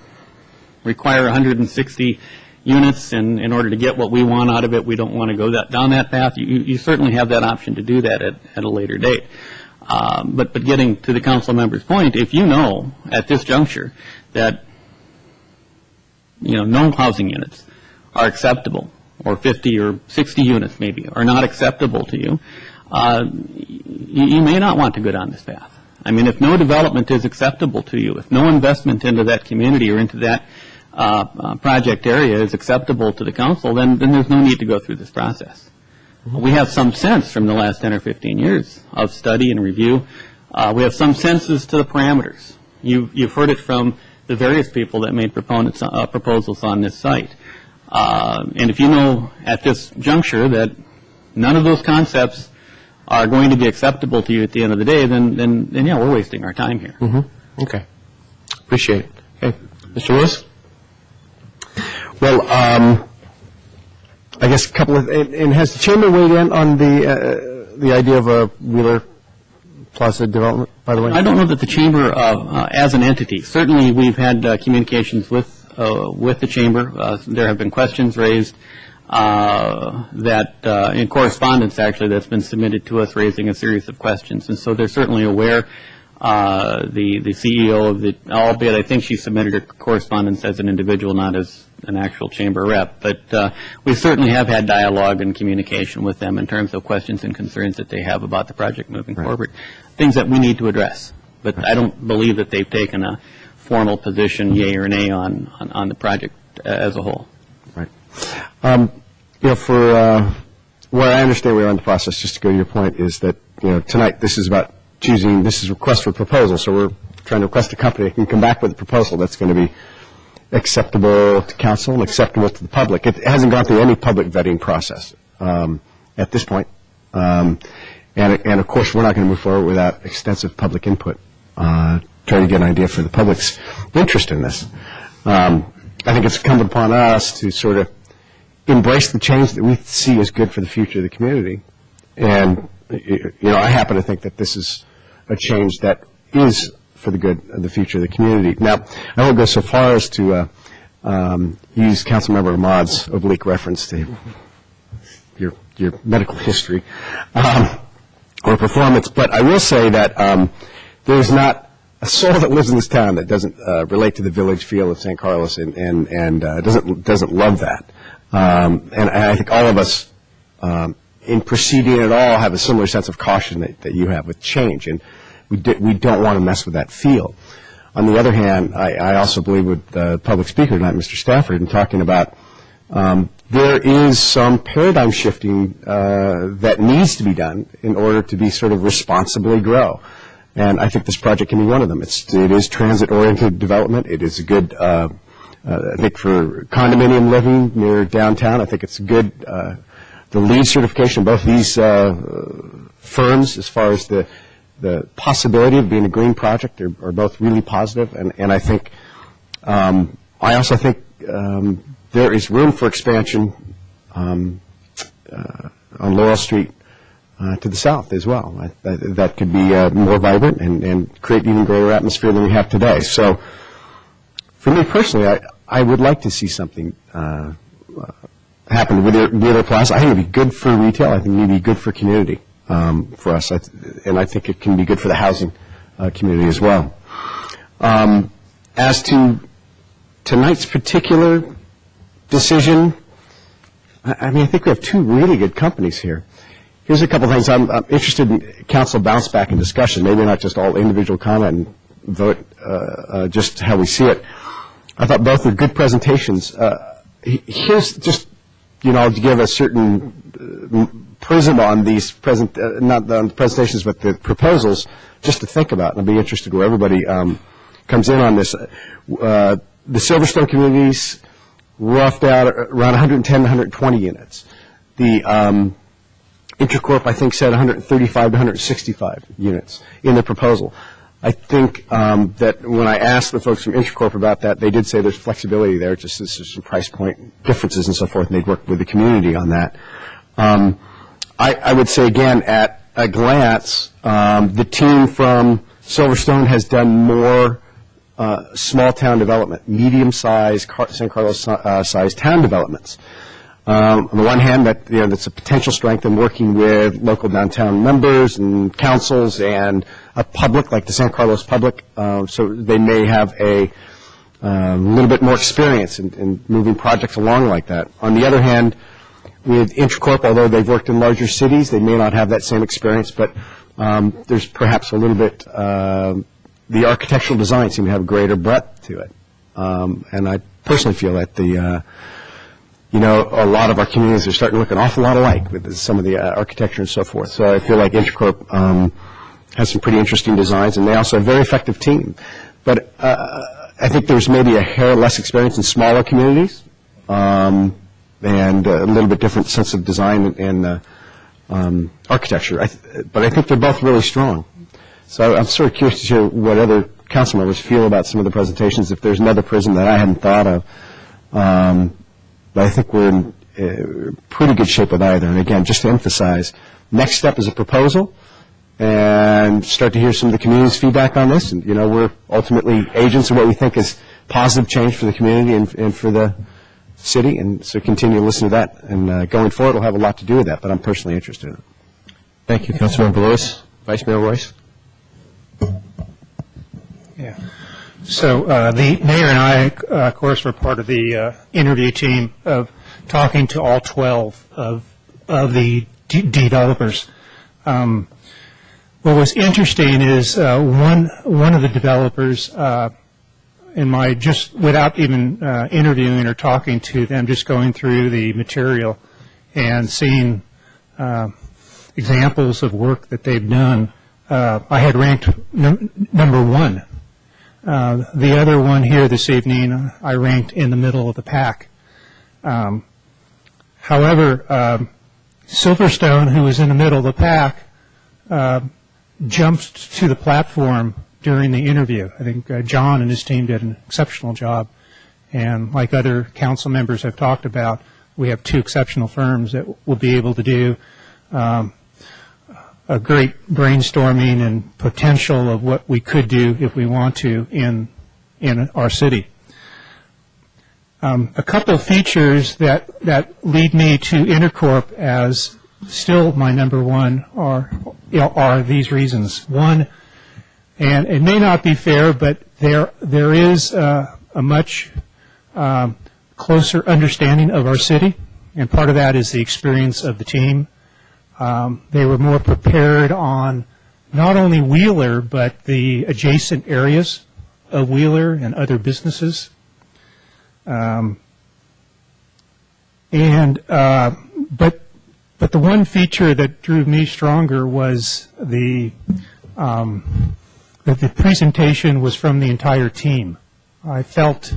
require 160 units in order to get what we want out of it, we don't want to go down that path. You certainly have that option to do that at a later date. But getting to the council member's point, if you know at this juncture that no housing units are acceptable or 50 or 60 units maybe are not acceptable to you, you may not want to go down this path. I mean, if no development is acceptable to you, if no investment into that community or into that project area is acceptable to the council, then there's no need to go through this process. We have some sense from the last 10 or 15 years of study and review. We have some sense as to the parameters. You've heard it from the various people that made proposals on this site. And if you know at this juncture that none of those concepts are going to be acceptable to you at the end of the day, then yeah, we're wasting our time here. Okay. Appreciate it. Okay. Mr. Lewis? Well, I guess a couple of, and has the chamber weighed in on the idea of a Wheeler Plaza development, by the way? I don't know that the chamber, as an entity, certainly we've had communications with the chamber. There have been questions raised that, in correspondence actually, that's been submitted to us raising a series of questions. And so they're certainly aware. The CEO of the, albeit I think she submitted her correspondence as an individual, not as an actual chamber rep, but we certainly have had dialogue and communication with them in terms of questions and concerns that they have about the project moving forward, things that we need to address. But I don't believe that they've taken a formal position, yea or nay, on the project as a whole. Right. You know, for where I understand we are in the process, just to go to your point, is that, you know, tonight this is about choosing, this is a request for proposal, so we're trying to request a company that can come back with a proposal that's going to be acceptable to council and acceptable to the public. It hasn't gone through any public vetting process at this point. And of course, we're not going to move forward without extensive public input, trying to get an idea for the public's interest in this. I think it's incumbent upon us to sort of embrace the change that we see as good for the future of the community. And, you know, I happen to think that this is a change that is for the good of the future of the community. Now, I won't go so far as to use Councilmember Ahmad's oblique reference to your medical history or performance, but I will say that there's not a soul that lives in this town that doesn't relate to the village feel of San Carlos and doesn't love that. And I think all of us, in proceeding at all, have a similar sense of caution that you have with change, and we don't want to mess with that feel. On the other hand, I also believe with the public speaker tonight, Mr. Stafford, in talking about there is some paradigm shifting that needs to be done in order to be sort of responsibly grow. And I think this project can be one of them. It is transit-oriented development. It is a good, I think, for condominium living near downtown. I think it's a good, the LEED certification, both these firms, as far as the possibility of being a green project, are both really positive. And I think, I also think there is room for expansion on Laurel Street to the south as well. That could be more vibrant and create even greater atmosphere than we have today. So for me personally, I would like to see something happen with Wheeler Plaza. I think it would be good for retail. I think it would be good for community for us. And I think it can be good for the housing community as well. As to tonight's particular decision, I mean, I think we have two really good companies here. Here's a couple of things. I'm interested in council bounce back and discussion, maybe not just all individual comment and vote, just how we see it. I thought both were good presentations. Here's just, you know, to give a certain prism on these not the presentations, but the proposals, just to think about, and I'll be interested where everybody comes in on this. The Silverstone communities roughed out around 110 to 120 units. The Intercorp, I think, said 135 to 165 units in the proposal. I think that when I asked the folks from Intercorp about that, they did say there's flexibility there, just there's some price point differences and so forth, and they'd work with the community on that. I would say, again, at a glance, the team from Silverstone has done more small town development, medium-sized San Carlos-sized town developments. On the one hand, that's a potential strength in working with local downtown members and councils and a public like the San Carlos public, so they may have a little bit more experience in moving projects along like that. On the other hand, with Intracorp, although they've worked in larger cities, they may not have that same experience, but there's perhaps a little bit, the architectural design seemed to have a greater breadth to it. And I personally feel that a lot of our communities are starting to look an awful lot alike with some of the architecture and so forth. So I feel like Intracorp has some pretty interesting designs, and they also have a very effective team. But I think there's maybe a hair less experience in smaller communities, and a little bit different sense of design and architecture. But I think they're both really strong. So I'm sort of curious to hear what other council members feel about some of the presentations, if there's another prism that I hadn't thought of. But I think we're in pretty good shape with either. And again, just to emphasize, next step is a proposal, and start to hear some of the community's feedback on this. And, we're ultimately agents of what we think is positive change for the community and for the city, and so continue to listen to that. And going forward, we'll have a lot to do with that, but I'm personally interested in it. Thank you, Councilmember Lewis. Vice Mayor Royce? Yeah. So the mayor and I, of course, were part of the interview team of talking to all 12 of the developers. What was interesting is one of the developers, just without even interviewing or talking to them, just going through the material and seeing examples of work that they've done, I had ranked number one. The other one here this evening, I ranked in the middle of the pack. However, Silverstone, who was in the middle of the pack, jumped to the platform during the interview. I think John and his team did an exceptional job. And like other council members have talked about, we have two exceptional firms that will be able to do a great brainstorming and potential of what we could do if we want to in our city. A couple of features that lead me to Intercorp as still my number one are these reasons. One, and it may not be fair, but there is a much closer understanding of our city, and part of that is the experience of the team. They were more prepared on not only Wheeler, but the adjacent areas of Wheeler and other businesses. But the one feature that drew me stronger was that the presentation was from the entire team. I felt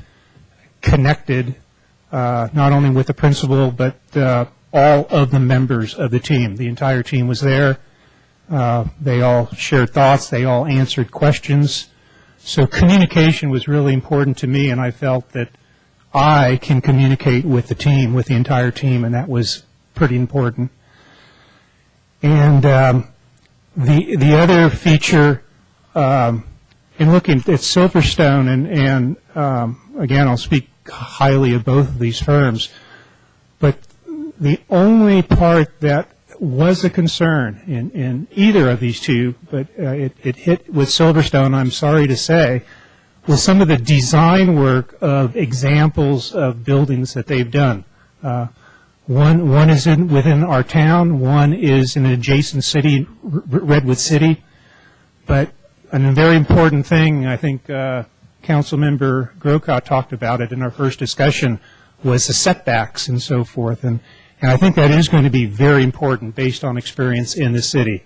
connected not only with the principal, but all of the members of the team. The entire team was there. They all shared thoughts. They all answered questions. So communication was really important to me, and I felt that I can communicate with the team, with the entire team, and that was pretty important. And the other feature, in looking at Silverstone, and again, I'll speak highly of both of these firms, but the only part that was a concern in either of these two, but it hit with Silverstone, I'm sorry to say, was some of the design work of examples of buildings that they've done. One is within our town, one is in an adjacent city, Redwood City. But a very important thing, I think Councilmember Grocott talked about it in our first discussion, was the setbacks and so forth. And I think that is going to be very important based on experience in the city.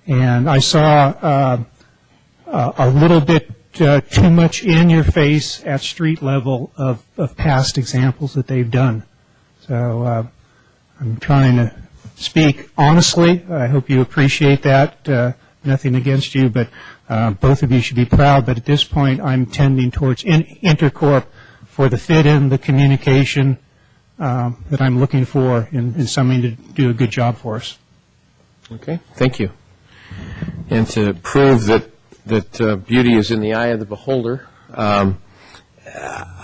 And I saw a little bit too much in your face at street level of past examples that they've done. So I'm trying to speak honestly. I hope you appreciate that. Nothing against you, but both of you should be proud. But at this point, I'm tending towards Intercorp for the fit-in, the communication that I'm looking for in somebody to do a good job for us. Okay, thank you. And to prove that beauty is in the eye of the beholder,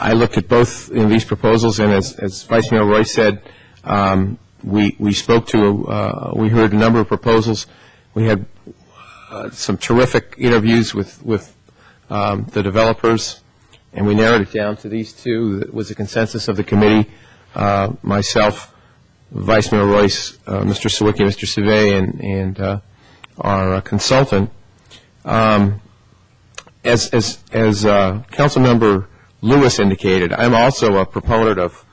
I looked at both these proposals, and as Vice Mayor Royce said, we spoke to, we heard a number of proposals. We had some terrific interviews with the developers, and we narrowed it down to these two. That was a consensus of the committee. Myself, Vice Mayor Royce, Mr. Sawicki, Mr. Savay, and our consultant. As Councilmember Lewis indicated, I'm also a proponent of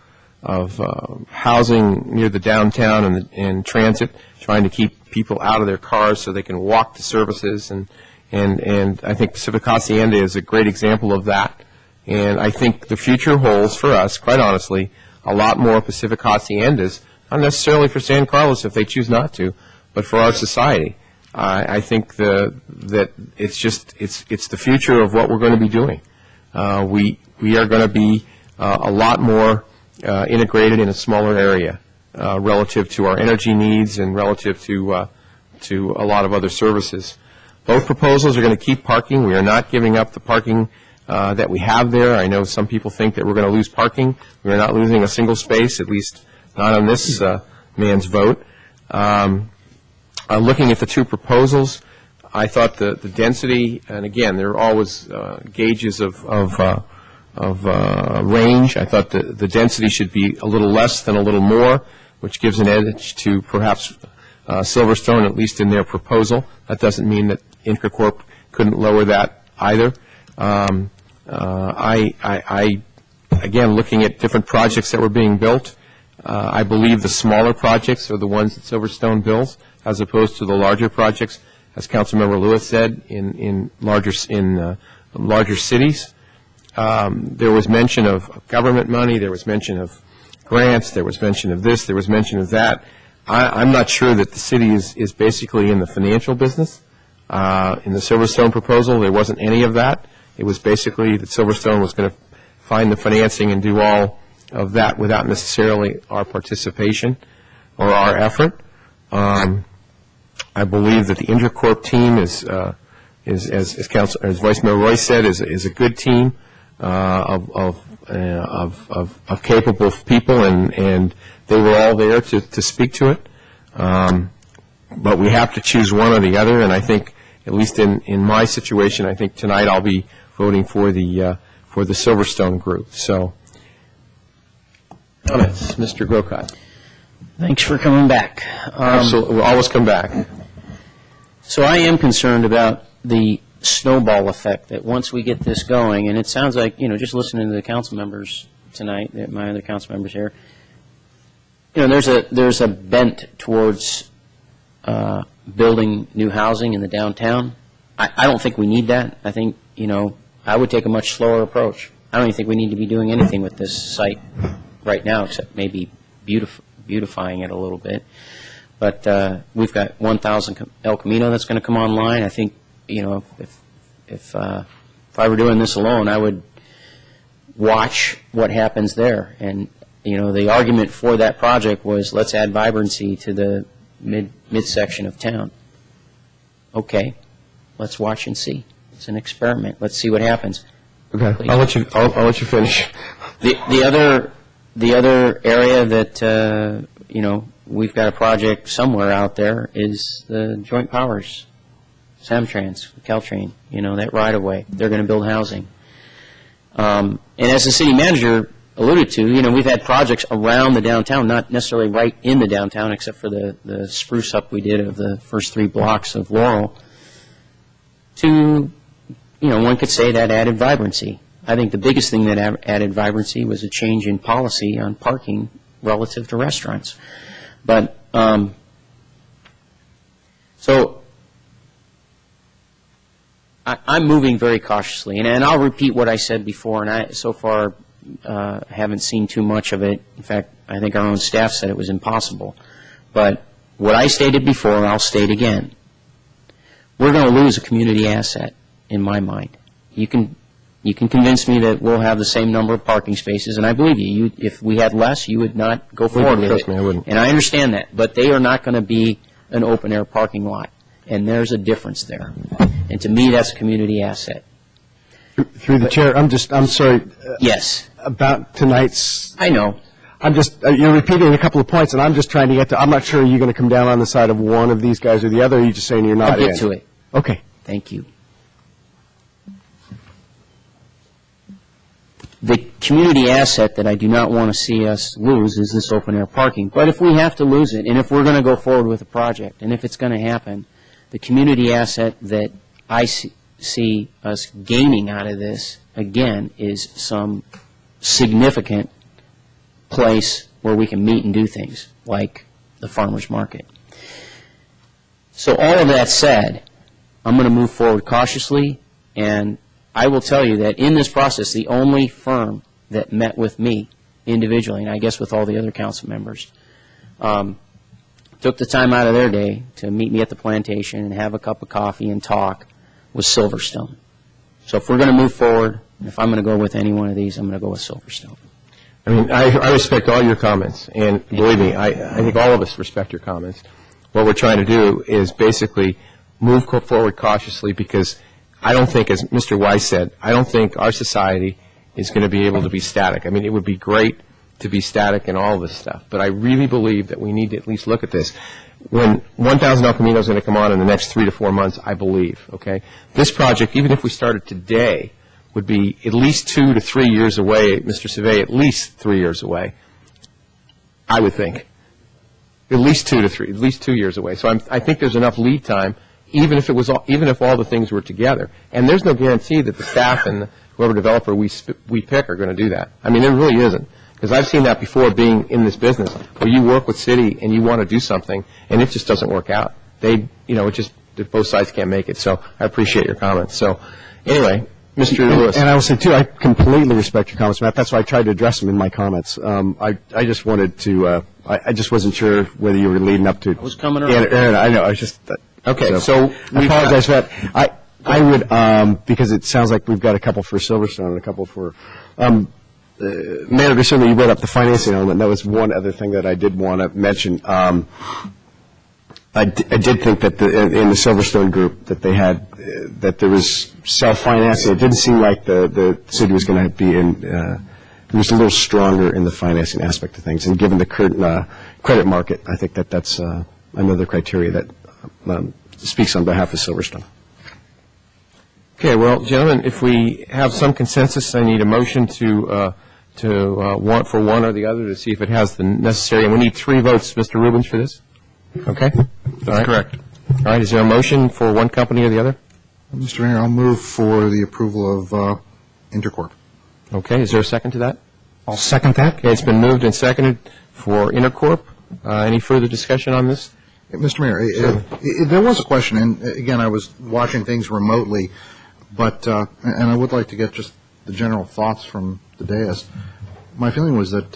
housing near the downtown and transit, trying to keep people out of their cars so they can walk to services, and I think Pacific Hacienda is a great example of that. And I think the future holds for us, quite honestly, a lot more Pacific Haciendas, not necessarily for San Carlos if they choose not to, but for our society. I think that it's the future of what we're going to be doing. We are going to be a lot more integrated in a smaller area relative to our energy needs and relative to a lot of other services. Both proposals are going to keep parking. We are not giving up the parking that we have there. I know some people think that we're going to lose parking. We are not losing a single space, at least not on this man's vote. Looking at the two proposals, I thought the density, and again, there are always gauges of range. I thought the density should be a little less than a little more, which gives an edge to perhaps Silverstone, at least in their proposal. That doesn't mean that IntraCorp couldn't lower that either. Again, looking at different projects that were being built, I believe the smaller projects are the ones that Silverstone builds, as opposed to the larger projects, as Councilmember Lewis said, in larger cities. There was mention of government money. There was mention of grants. There was mention of this. There was mention of that. I'm not sure that the city is basically in the financial business. In the Silverstone proposal, there wasn't any of that. It was basically that Silverstone was going to find the financing and do all of that without necessarily our participation or our effort. I believe that the IntraCorp team is as Vice Mayor Royce said, is a good team of capable people, and they were all there to speak to it. But we have to choose one or the other, and I think, at least in my situation, I think tonight I'll be voting for the Silverstone group. So, comments, Mr. Grocott. Thanks for coming back. Absolutely, we'll always come back. So I am concerned about the snowball effect, that once we get this going, and it sounds like, just listening to the council members tonight, my other council members here, there's a bent towards building new housing in the downtown. I don't think we need that. I think, I would take a much slower approach. I don't even think we need to be doing anything with this site right now, except maybe beautifying it a little bit. But we've got 1,000 El Camino that's going to come online. I think, if I were doing this alone, I would watch what happens there. And, the argument for that project was, let's add vibrancy to the midsection of town. Okay, let's watch and see. It's an experiment. Let's see what happens. Okay, please. I'll let you finish. The other area that we've got a project somewhere out there is the Joint Powers, Samtrans, Caltrain. That right of way. They're going to build housing. And as the city manager alluded to, we've had projects around the downtown, not necessarily right in the downtown, except for the spruce up we did of the first 3 blocks of Laurel. To, one could say that added vibrancy. I think the biggest thing that added vibrancy was a change in policy on parking relative to restaurants. But, so, I'm moving very cautiously, and I'll repeat what I said before, and I so far haven't seen too much of it. In fact, I think our own staff said it was impossible. But what I stated before, I'll state again. We're going to lose a community asset, in my mind. You can convince me that we'll have the same number of parking spaces, and I believe you. If we had less, you would not go forward with it. I wouldn't. And I understand that, but they are not going to be an open-air parking lot, and there's a difference there. And to me, that's a community asset. Through the chair, I'm sorry. Yes. About tonight's. I know. I'm just, you're repeating a couple of points, and I'm just trying to get to, I'm not sure you're going to come down on the side of one of these guys or the other, or are you just saying you're not I'll get to it. Okay. Thank you. The community asset that I do not want to see us lose is this open-air parking. But if we have to lose it, and if we're going to go forward with a project, and if it's going to happen, the community asset that I see us gaining out of this, again, is some significant place where we can meet and do things, like the farmer's market. So all of that said, I'm going to move forward cautiously, and I will tell you that in this process, the only firm that met with me individually, and I guess with all the other council members, took the time out of their day to meet me at the plantation and have a cup of coffee and talk, was Silverstone. So if we're going to move forward, and if I'm going to go with any one of these, I'm going to go with Silverstone. I mean, I respect all your comments, and believe me, I think all of us respect your comments. What we're trying to do is basically move forward cautiously, because I don't think, as Mr. Weiss said, I don't think our society is going to be able to be static. I mean, it would be great to be static in all of this stuff, but I really believe that we need to at least look at this. When 1,000 El Camino is going to come on in the next 3 to 4 months, I believe, okay? This project, even if we started today, would be at least 2 to 3 years away, Mr. Savay, at least 3 years away, I would think. At least 2 to 3, at least 2 years away. So I think there's enough lead time, even if all the things were together. And there's no guarantee that the staff and whoever developer we pick are going to do that. I mean, there really isn't. Because I've seen that before, being in this business, where you work with city and you want to do something, and it just doesn't work out. Both sides can't make it. So I appreciate your comments. So anyway, Mr. Lewis. And I will say, too, I completely respect your comments, Matt. That's why I tried to address them in my comments. I just wanted to, I just wasn't sure whether you were leading up to. I was coming around. Aaron, I know. I was just. Okay, so I apologize for that. I would, because it sounds like we've got a couple for Silverstone and a couple for, Mayor Griselli, you brought up the financing element. That was one other thing that I did want to mention. I did think that in the Silverstone group that they had, that there was self-financing. It didn't seem like the city was going to be it was a little stronger in the financing aspect of things. And given the current credit market, I think that's another criteria that speaks on behalf of Silverstone. Okay, well, gentlemen, if we have some consensus, I need a motion to want for one or the other to see if it has the necessary, and we need 3 votes, Mr. Rubens, for this? Okay? All right. Correct. All right, is there a motion for one company or the other? Mr. Mayor, I'll move for the approval of Intercorp. Okay, is there a second to that? I'll second that. Okay, it's been moved and seconded for Intercorp. Any further discussion on this? Mr. Mayor, there was a question, and again, I was watching things remotely, but, and I would like to get just the general thoughts from the dais. My feeling was that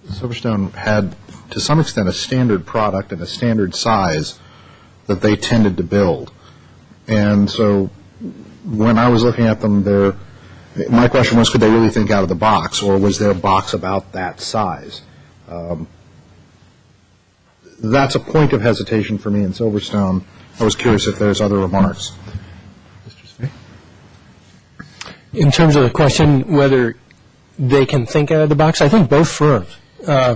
Silverstone had, to some extent, a standard product and a standard size that they tended to build. And so when I was looking at them, my question was, could they really think out of the box, or was their box about that size? That's a point of hesitation for me in Silverstone. I was curious if there's other remarks. In terms of the question whether they can think out of the box, I think both firms,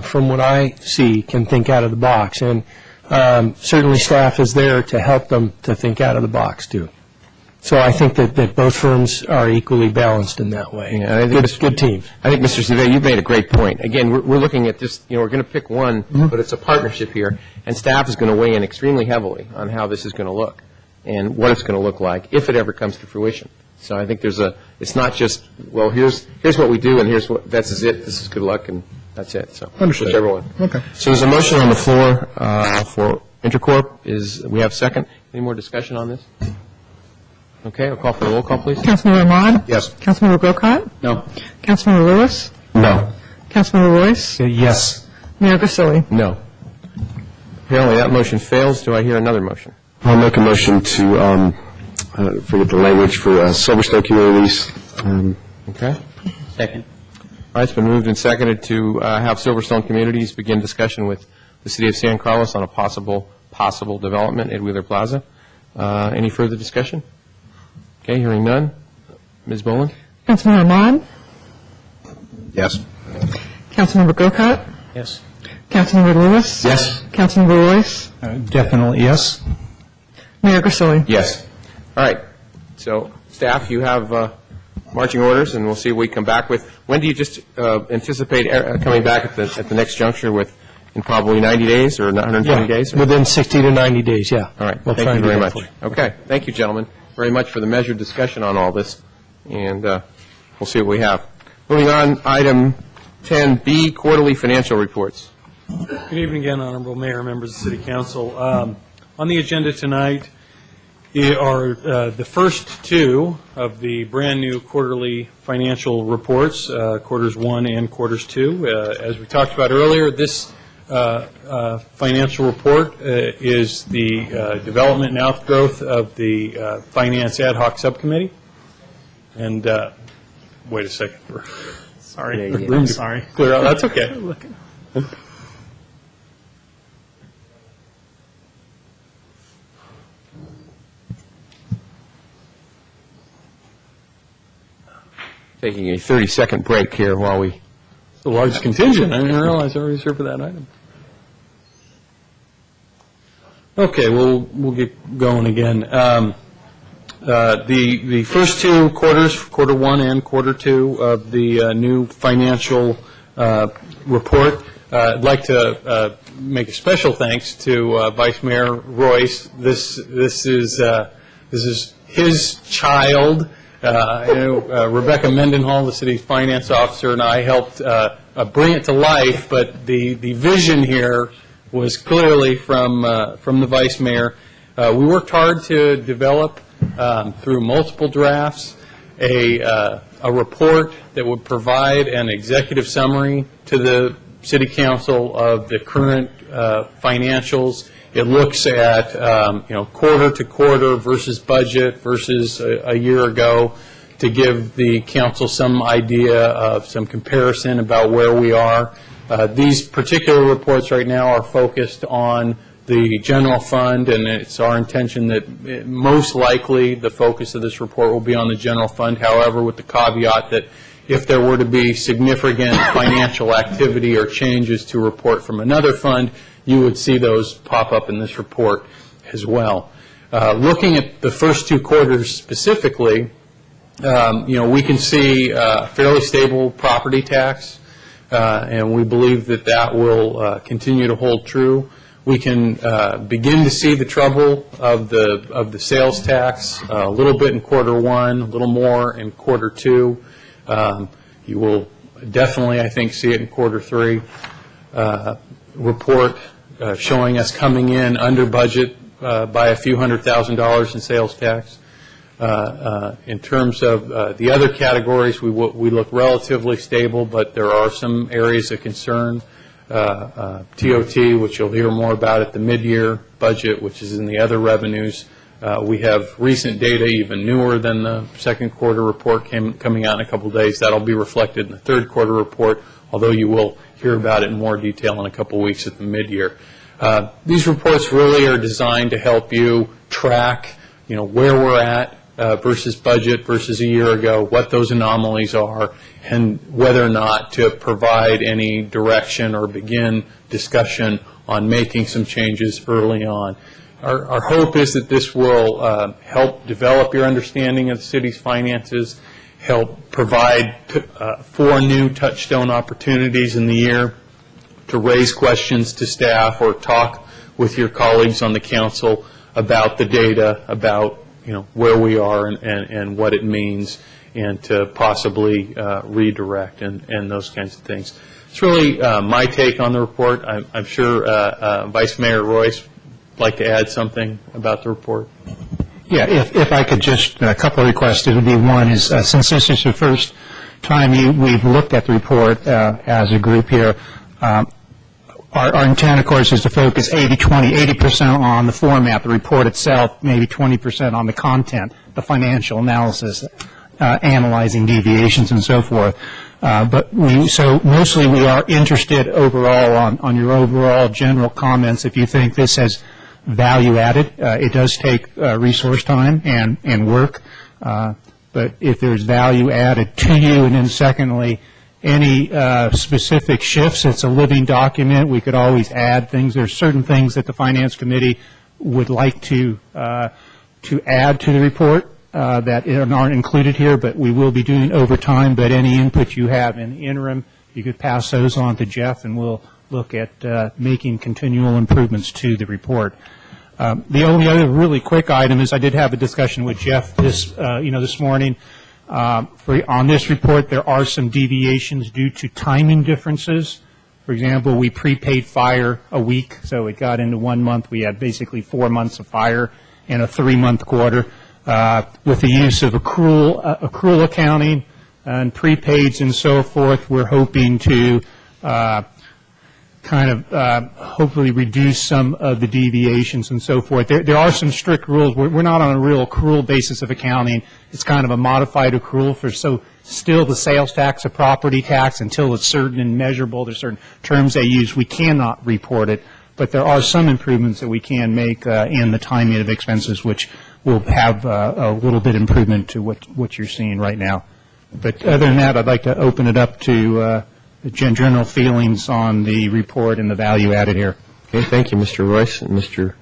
from what I see, can think out of the box. And certainly staff is there to help them to think out of the box, too. So I think that both firms are equally balanced in that way. Yeah, good teams. I think, Mr. Savay, you've made a great point. Again, we're looking at this, we're going to pick one, but it's a partnership here, and staff is going to weigh in extremely heavily on how this is going to look and what it's going to look like if it ever comes to fruition. So I think it's not just, well, here's what we do, and this is it, this is good luck, and that's it. So Understood. Whichever one. Okay. So there's a motion on the floor for Intercorp. We have second. Any more discussion on this? Okay, I'll call for a roll call, please. Councilmember Ahmad? Yes. Councilmember Grocott? No. Councilmember Lewis? No. Councilmember Royce? Yes. Mayor Grisilli? No. Apparently that motion fails. Do I hear another motion? I'll make a motion to forget the language for Silverstone Communities. Okay. Second. All right, it's been moved and seconded to have Silverstone Communities begin discussion with the City of San Carlos on a possible development at Wheeler Plaza. Any further discussion? Okay, hearing none. Ms. Boland? Councilmember Ahmad? Yes. Councilmember Grocott? Yes. Councilmember Lewis? Yes. Councilmember Royce? Definitely yes. Mayor Grisilli? Yes. All right. So, staff, you have marching orders, and we'll see what we come back with. When do you just anticipate coming back at the next juncture with, in probably 90 days or 120 days? Or? Within 60 to 90 days, yeah. All right. We'll Thank try you and do very that much. for you. Okay. Thank you, gentlemen, very much for the measured discussion on all this, and we'll see what we have. Moving on, item 10B, quarterly financial reports. Good evening again, Honorable Mayor, members of the City Council. On the agenda tonight are the first two of the brand-new quarterly financial reports, quarters 1 and quarters 2. As we talked about earlier, this financial report is the development and outgrowth of the Finance Ad Hoc Subcommittee. And wait a second. Sorry. Sorry. Clear out. That's okay. Taking a 30-second break here while we... It's the largest contingent. I didn't realize I was here for that item. Okay, we'll get going again. The first two quarters, quarter 1 and quarter 2 of the new financial report, I'd like to make a special thanks to Vice Mayor Royce. This is his child. Rebecca Mendenhall, the city's finance officer, and I helped bring it to life, but the vision here was clearly from the vice mayor. We worked hard to develop, through multiple drafts, a report that would provide an executive summary to the city council of the current financials. It looks at quarter to quarter versus budget versus a year ago to give the council some idea of some comparison about where we are. These particular reports right now are focused on the general fund, and it's our intention that most likely the focus of this report will be on the general fund. However, with the caveat that if there were to be significant financial activity or changes to report from another fund, you would see those pop up in this report as well. Looking at the first two quarters specifically, we can see fairly stable property tax, and we believe that that will continue to hold true. We can begin to see the trouble of the sales tax a little bit in quarter 1, a little more in quarter 2. You will definitely, I think, see it in quarter 3. Report showing us coming in under budget by a few $100,000 in sales tax. In terms of the other categories, we look relatively stable, but there are some areas of concern. TOT, which you'll hear more about at the mid-year budget, which is in the other revenues. We have recent data, even newer than the second quarter report coming out in a couple of days. That'll be reflected in the third quarter report, although you will hear about it in more detail in a couple of weeks at the mid-year. These reports really are designed to help you track, where we're at versus budget versus a year ago, what those anomalies are, and whether or not to provide any direction or begin discussion on making some changes early on. Our hope is that this will help develop your understanding of the city's finances, help provide 4 new touchstone opportunities in the year to raise questions to staff or talk with your colleagues on the council about the data, about where we are and what it means, and to possibly redirect and those kinds of things. It's really my take on the report. I'm sure Vice Mayor Royce would like to add something about the report. Yeah, if I could just, a couple of requests. It would be one is, since this is the first time we've looked at the report as a group here, our intent, of course, is to focus 80-20, 80% on the format, the report itself, maybe 20% on the content, the financial analysis, analyzing deviations and so forth. So mostly we are interested overall on your overall general comments. If you think this has value added, it does take resource time and work, but if there's value added to you, and then secondly, any specific shifts, it's a living document. We could always add things. There's certain things that the Finance Committee would like to add to the report, that aren't included here, but we will be doing overtime. But any input you have in the interim, you could pass those on to Jeff, and we'll look at making continual improvements to the report. The only other really quick item is I did have a discussion with Jeff this morning. On this report, there are some deviations due to timing differences. For example, we prepaid fire a week, so it got into 1 month. We had basically 4 months of fire in a 3-month quarter. With the use of accrual accounting and prepaids and so forth, we're hoping to hopefully reduce some of the deviations and so forth. There are some strict rules. We're not on a real accrual basis of accounting. It's kind of a modified accrual for still the sales tax, a property tax, until it's certain and measurable. There's certain terms they use. We cannot report it, but there are some improvements that we can make in the timing of expenses, which will have a little bit improvement to what you're seeing right now. But other than that, I'd like to open it up to the general feelings on the report and the value added here. Okay, thank you, Mr. Royce and Mr.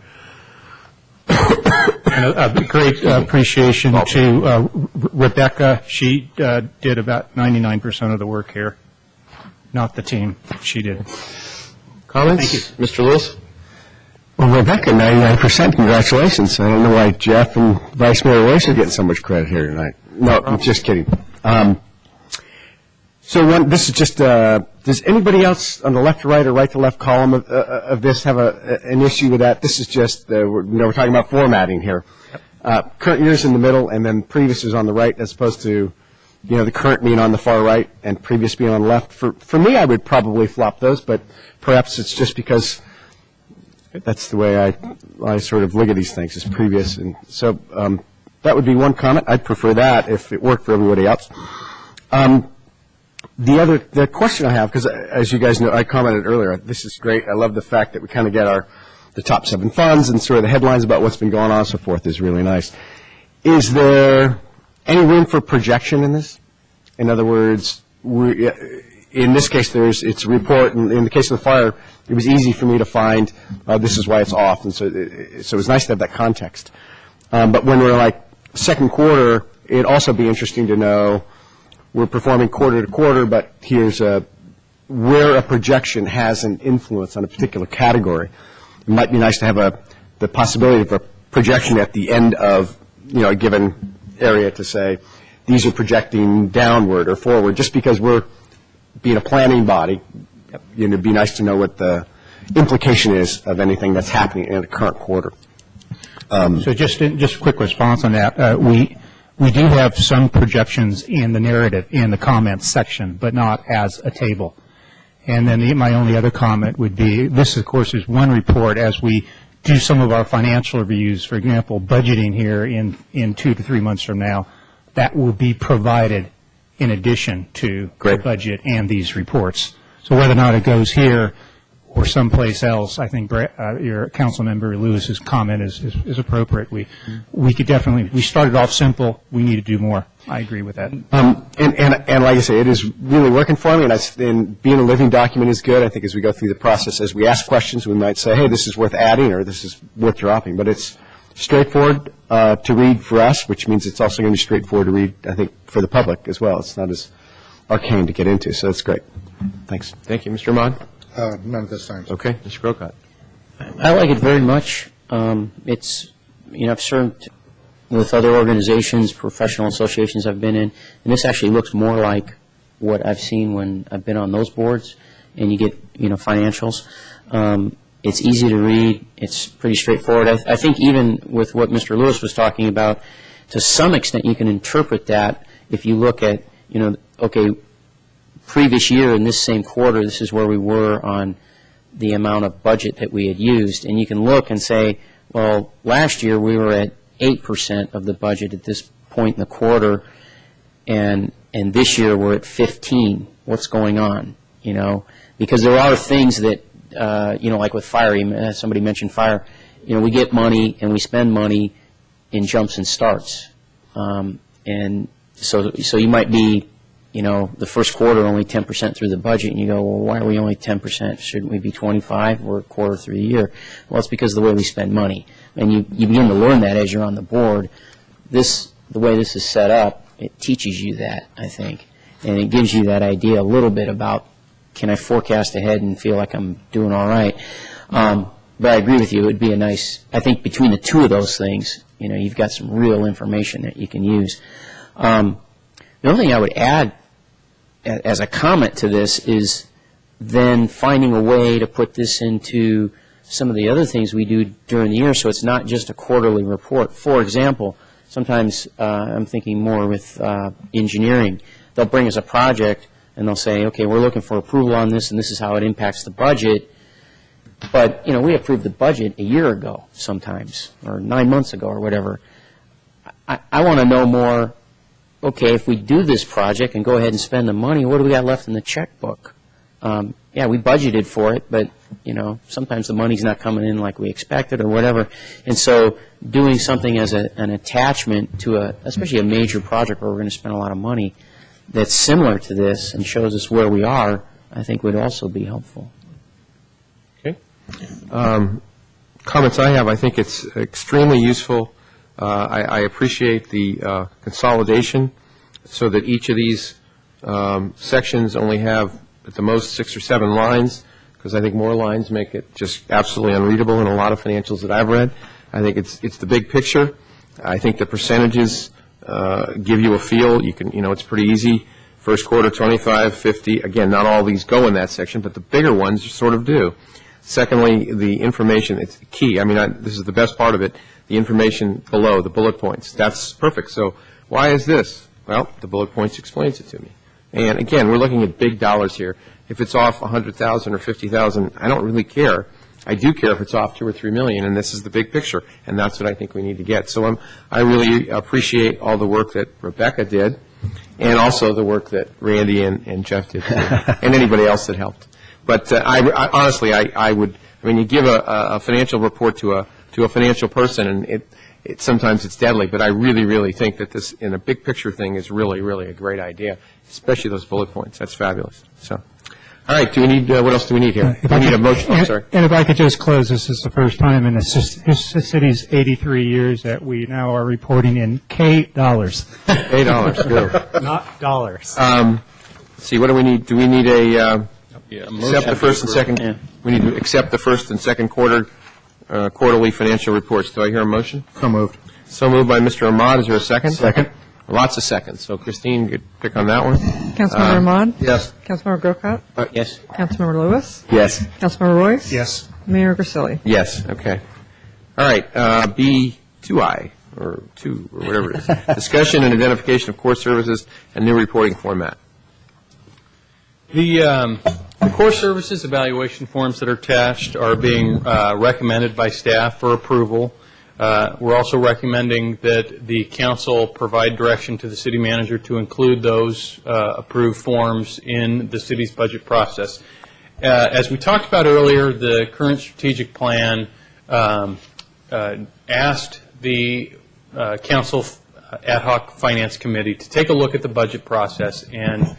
And a great appreciation to Rebecca. She did about 99% of the work here, not the team. She did. Comments? Thank you. Mr. Lewis? Well, Rebecca, 99%. Congratulations. I don't know why Jeff and Vice Mayor Royce are getting so much credit here tonight. No, I'm just kidding. This is just, does anybody else on the left to right or right to left column of this have an issue with that? This is just, we're talking about formatting here. Current year's in the middle, and then previous is on the right, as opposed to, the current being on the far right and previous being on the left. For me, I would probably flop those, but perhaps it's just because that's the way I sort of look at these things, is previous. And so that would be one comment. I'd prefer that if it worked for everybody else. The question I have, because as you guys know, I commented earlier, this is great. I love the fact that we kind of get the top 7 funds and sort of the headlines about what's been going on and so forth is really nice. Is there any room for projection in this? In other words, in this case, it's a report, and in the case of the fire, it was easy for me to find this is why it's off, and so it was nice to have that context. But when we're like second quarter, it'd also be interesting to know we're performing quarter to quarter, but here's where a projection has an influence on a particular category. It might be nice to have the possibility of a projection at the end of a given area to say these are projecting downward or forward. Just because we're being a planning body, it'd be nice to know what the implication is of anything that's happening in the current quarter. So just a quick response on that. We do have some projections in the narrative, in the comments section, but not as a table. And then my only other comment would be, this, of course, is one report. As we do some of our financial reviews, for example, budgeting here in 2 to 3 months from now, that will be provided in addition to the budget and these reports. So whether or not it goes here or someplace else, I think your council member Lewis's comment is appropriate. We could definitely, we started off simple. We need to do more. I agree with that. And like I say, it is really working for me, and being a living document is good. I think as we go through the process, as we ask questions, we might say, hey, this is worth adding or this is worth dropping. But it's straightforward to read for us, which means it's also going to be straightforward to read, I think, for the public as well. It's not as arcane to get into, so that's great. Thanks. Thank you. Mr. Ahmad? None at this time. Okay. Mr. Grocott? I like it very much. It's, I've served with other organizations, professional associations I've been in, and this actually looks more like what I've seen when I've been on those boards, and you get, financials. It's easy to read. It's pretty straightforward. I think even with what Mr. Lewis was talking about, to some extent you can interpret that if you look at, okay, previous year in this same quarter, this is where we were on the amount of budget that we had used. And you can look and say, well, last year we were at 8% of the budget at this point in the quarter, and this year we're at 15. What's going on? Because there are things that, like with fire, somebody mentioned fire, we get money and we spend money in jumps and starts. And so you might be, the first quarter only 10% through the budget, and you go, well, why are we only 10%? Shouldn't we be 25 or a quarter through the year? Well, it's because of the way we spend money. And you begin to learn that as you're on the board. This the way this is set up, it teaches you that, I think. And it gives you that idea a little bit about, can I forecast ahead and feel like I'm doing all right? But I agree with you, it would be a nice, I think between the two of those things, you've got some real information that you can use. The only thing I would add as a comment to this is then finding a way to put this into some of the other things we do during the year so it's not just a quarterly report. For example, sometimes I'm thinking more with engineering. They'll bring us a project and they'll say, okay, we're looking for approval on this and this is how it impacts the budget. But, we approved the budget a year ago sometimes, or 9 months ago or whatever. I want to know more, okay, if we do this project and go ahead and spend the money, what do we got left in the checkbook? Yeah, we budgeted for it, but, sometimes the money's not coming in like we expected or whatever. And so doing something as an attachment to especially a major project where we're going to spend a lot of money that's similar to this and shows us where we are, I think would also be helpful. Comments I have, I think it's extremely useful. I appreciate the consolidation so that each of these sections only have at the most 6 or 7 lines, because I think more lines make it just absolutely unreadable in a lot of financials that I've read. I think it's the big picture. I think the percentages give you a feel. You can, it's pretty easy. First quarter, 25, 50. Again, not all these go in that section, but the bigger ones sort of do. Secondly, the information, it's key. I mean, this is the best part of it, the information below, the bullet points. That's perfect. So why is this? Well, the bullet points explains it to me. And again, we're looking at big dollars here. If it's off 100,000 or 50,000, I don't really care. I do care if it's off 2 or 3 million, and this is the big picture, and that's what I think we need to get. So I really appreciate all the work that Rebecca did, and also the work that Randy and Jeff did, and anybody else that helped. But I honestly, you give a financial report to a financial person, and sometimes it's deadly. But I really, really think that this, in a big picture thing, is really, really a great idea, especially those bullet points. That's fabulous. So, all right. Do we need what else do we need here? We need a motion. I'm sorry. And if I could just close, this is the first time in the city's 83 years that we now are reporting in K dollars. K dollars. Good. Not dollars. See, what do we need? Do we need a accept the first and second? Yeah. We need to accept the first and second quarter quarterly financial reports. Do I hear a motion? So moved. So moved by Mr. Ahmad. Is there a second? Second. Lots of seconds. So Christine, could pick on that one. Councilmember Ahmad? Yes. Councilmember Grocott? Yes. Councilmember Lewis? Yes. Councilmember Royce? Yes. Mayor Grisilli? Yes. Okay. All right. B2I or 2 or whatever it is. Discussion and identification of core services and new reporting format. The core services evaluation forms that are attached are being recommended by staff for approval. We're also recommending that the council provide direction to the city manager to include those approved forms in the city's budget process. As we talked about earlier, the current strategic plan asked the council ad hoc finance committee to take a look at the budget process and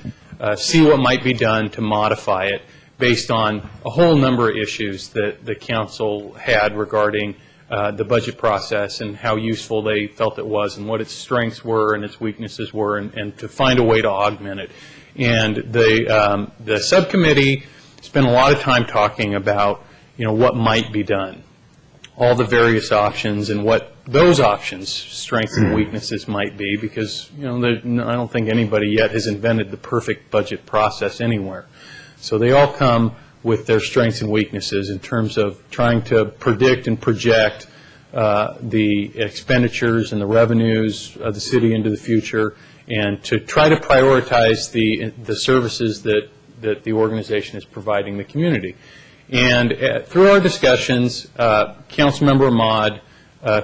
see what might be done to modify it based on a whole number of issues that the council had regarding the budget process and how useful they felt it was and what its strengths were and its weaknesses were, and to find a way to augment it. And the subcommittee spent a lot of time talking about, what might be done, all the various options and what those options, strengths and weaknesses might be, because, I don't think anybody yet has invented the perfect budget process anywhere. So they all come with their strengths and weaknesses in terms of trying to predict and project the expenditures and the revenues of the city into the future, and to try to prioritize the services that the organization is providing the community. And through our discussions, Councilmember Ahmad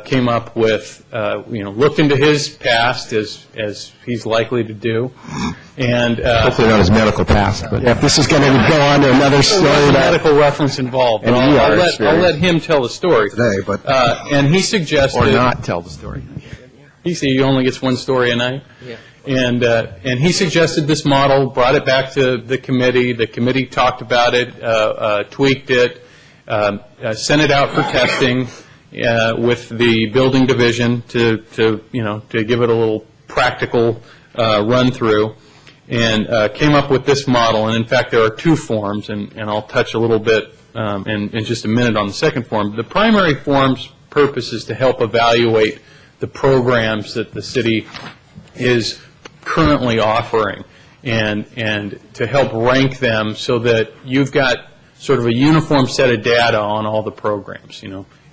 came up with, looked into his past as he's likely to do, and hopefully not his medical past. But if this is going to go on to another story, there's a medical reference involved. And I'll let him tell the story today. But and he suggested, or not tell the story. He only gets one story a night. Yeah. And he suggested this model, brought it back to the committee. The committee talked about it, tweaked it, sent it out for testing. with the building division to give it a little practical run through, and came up with this model. And in fact, there are two forms, and I'll touch a little bit in just a minute on the second form. The primary form's purpose is to help evaluate the programs that the city is currently offering, and to help rank them so that you've got sort of a uniform set of data on all the programs.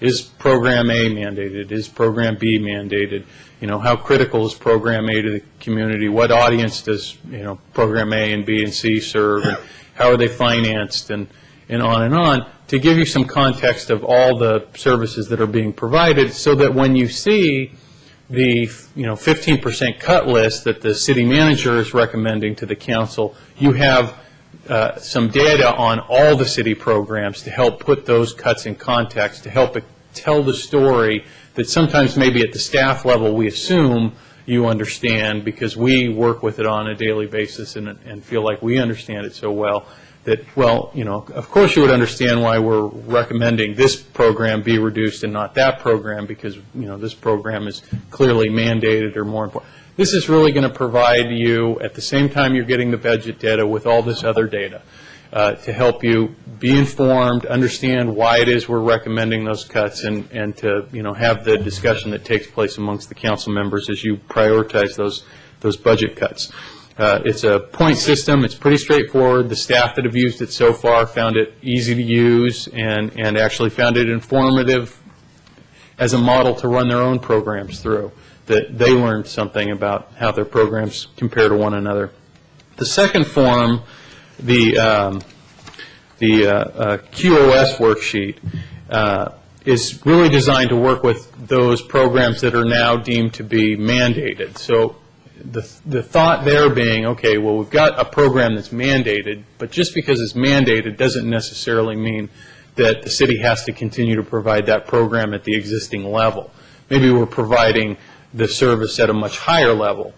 Is program A mandated? Is program B mandated? How critical is program A to the community? What audience does program A and B and C serve? And how are they financed? And on, to give you some context of all the services that are being provided, so that when you see the 15% cut list that the city manager is recommending to the council, you have some data on all the city programs to help put those cuts in context, to help tell the story that sometimes maybe at the staff level we assume you understand because we work with it on a daily basis and feel like we understand it so well that, well, of course you would understand why we're recommending this program be reduced and not that program, because, this program is clearly mandated or more important. This is really going to provide you, at the same time you're getting the budget data, with all this other data to help you be informed, understand why it is we're recommending those cuts, and to have the discussion that takes place amongst the council members as you prioritize those budget cuts. It's a point system. It's pretty straightforward. The staff that have used it so far found it easy to use and actually found it informative as a model to run their own programs through, that they learned something about how their programs compare to one another. The second form, the QoS worksheet, is really designed to work with those programs that are now deemed to be mandated. So the thought there being, okay, well, we've got a program that's mandated, but just because it's mandated doesn't necessarily mean that the city has to continue to provide that program at the existing level. Maybe we're providing the service at a much higher level.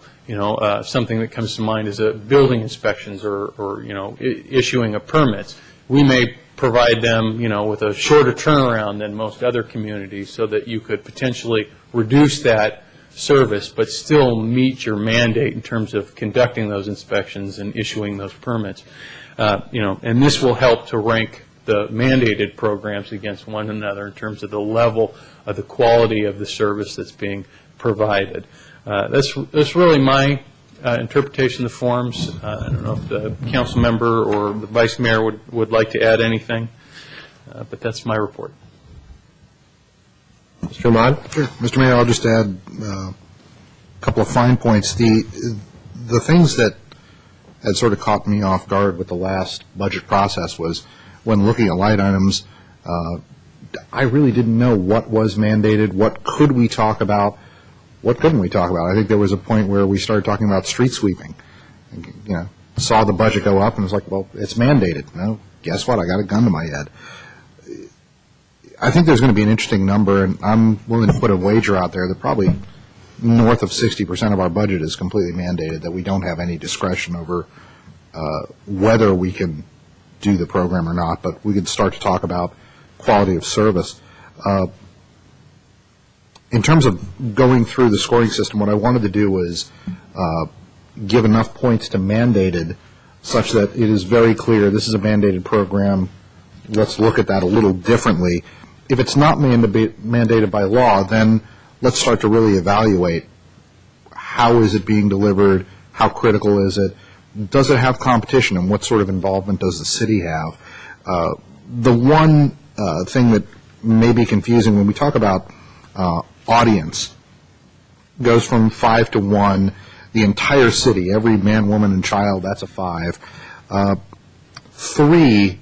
Something that comes to mind is building inspections or issuing of permits. We may provide them, with a shorter turnaround than most other communities, so that you could potentially reduce that service but still meet your mandate in terms of conducting those inspections and issuing those permits. And this will help to rank the mandated programs against one another in terms of the level of the quality of the service that's being provided. That's really my interpretation of the forms. I don't know if the council member or the vice mayor would like to add anything, but that's my report. Mr. Ahmad? Sure. Mr. Mayor, I'll just add a couple of fine points. The things that had sort of caught me off guard with the last budget process was when looking at light items, I really didn't know what was mandated, what could we talk about, what couldn't we talk about. I think there was a point where we started talking about street sweeping. Saw the budget go up and was like, well, it's mandated. No, guess what? I got a gun to my head. I think there's going to be an interesting number, and I'm willing to put a wager out there that probably north of 60% of our budget is completely mandated, that we don't have any discretion over whether we can do the program or not, but we could start to talk about quality of service. In terms of going through the scoring system, what I wanted to do was give enough points to mandated such that it is very clear this is a mandated program. Let's look at that a little differently. If it's not mandated by law, then let's start to really evaluate how is it being delivered, how critical is it, does it have competition, and what sort of involvement does the city have. The one thing that may be confusing when we talk about audience goes from 5 to 1, the entire city, every man, woman, and child, that's a 5. 3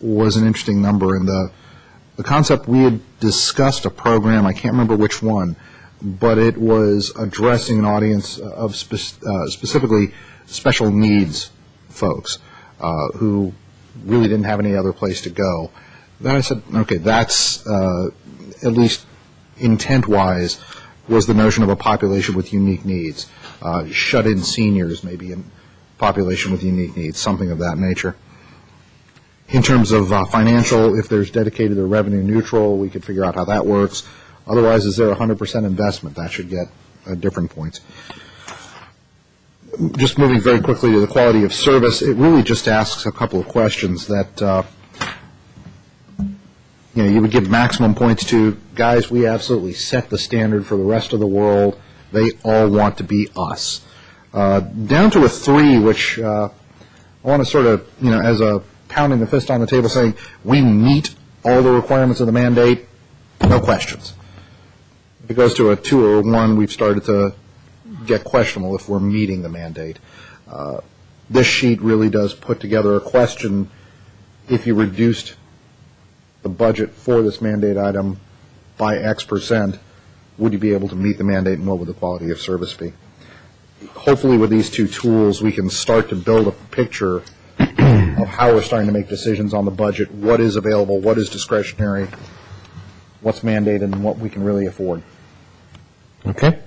was an interesting number, and the concept we had discussed a program, I can't remember which one, but it was addressing an audience of specifically special needs folks who really didn't have any other place to go. Then I said, okay, that's at least intent-wise was the notion of a population with unique needs. Shut-in seniors, maybe a population with unique needs, something of that nature. In terms of financial, if there's dedicated or revenue neutral, we could figure out how that works. Otherwise, is there 100% investment? That should get different points. Just moving very quickly to the quality of service, it really just asks a couple of questions that you would give maximum points to. Guys, we absolutely set the standard for the rest of the world. They all want to be us. Down to a 3, which I want to sort of, as a pounding the fist on the table saying, we meet all the requirements of the mandate, no questions. If it goes to a 2 or a 1, we've started to get questionable if we're meeting the mandate. This sheet really does put together a question: if you reduced the budget for this mandate item by X%, would you be able to meet the mandate, and what would the quality of service be? Hopefully with these 2 tools, we can start to build a picture of how we're starting to make decisions on the budget, what is available, what is discretionary, what's mandated, and what we can really afford. Okay.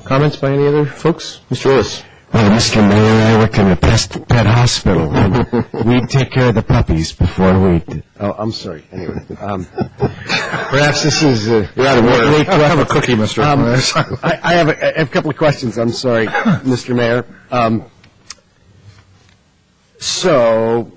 Comments by any other folks? Mr. Lewis. Well, Mr. Mayor, I work in a pet hospital, and we take care of the puppies before we... Oh, I'm sorry. Anyway, perhaps this is... You're out of order. Have a cookie, Mr. I have a couple of questions. I'm sorry, Mr. Mayor. So,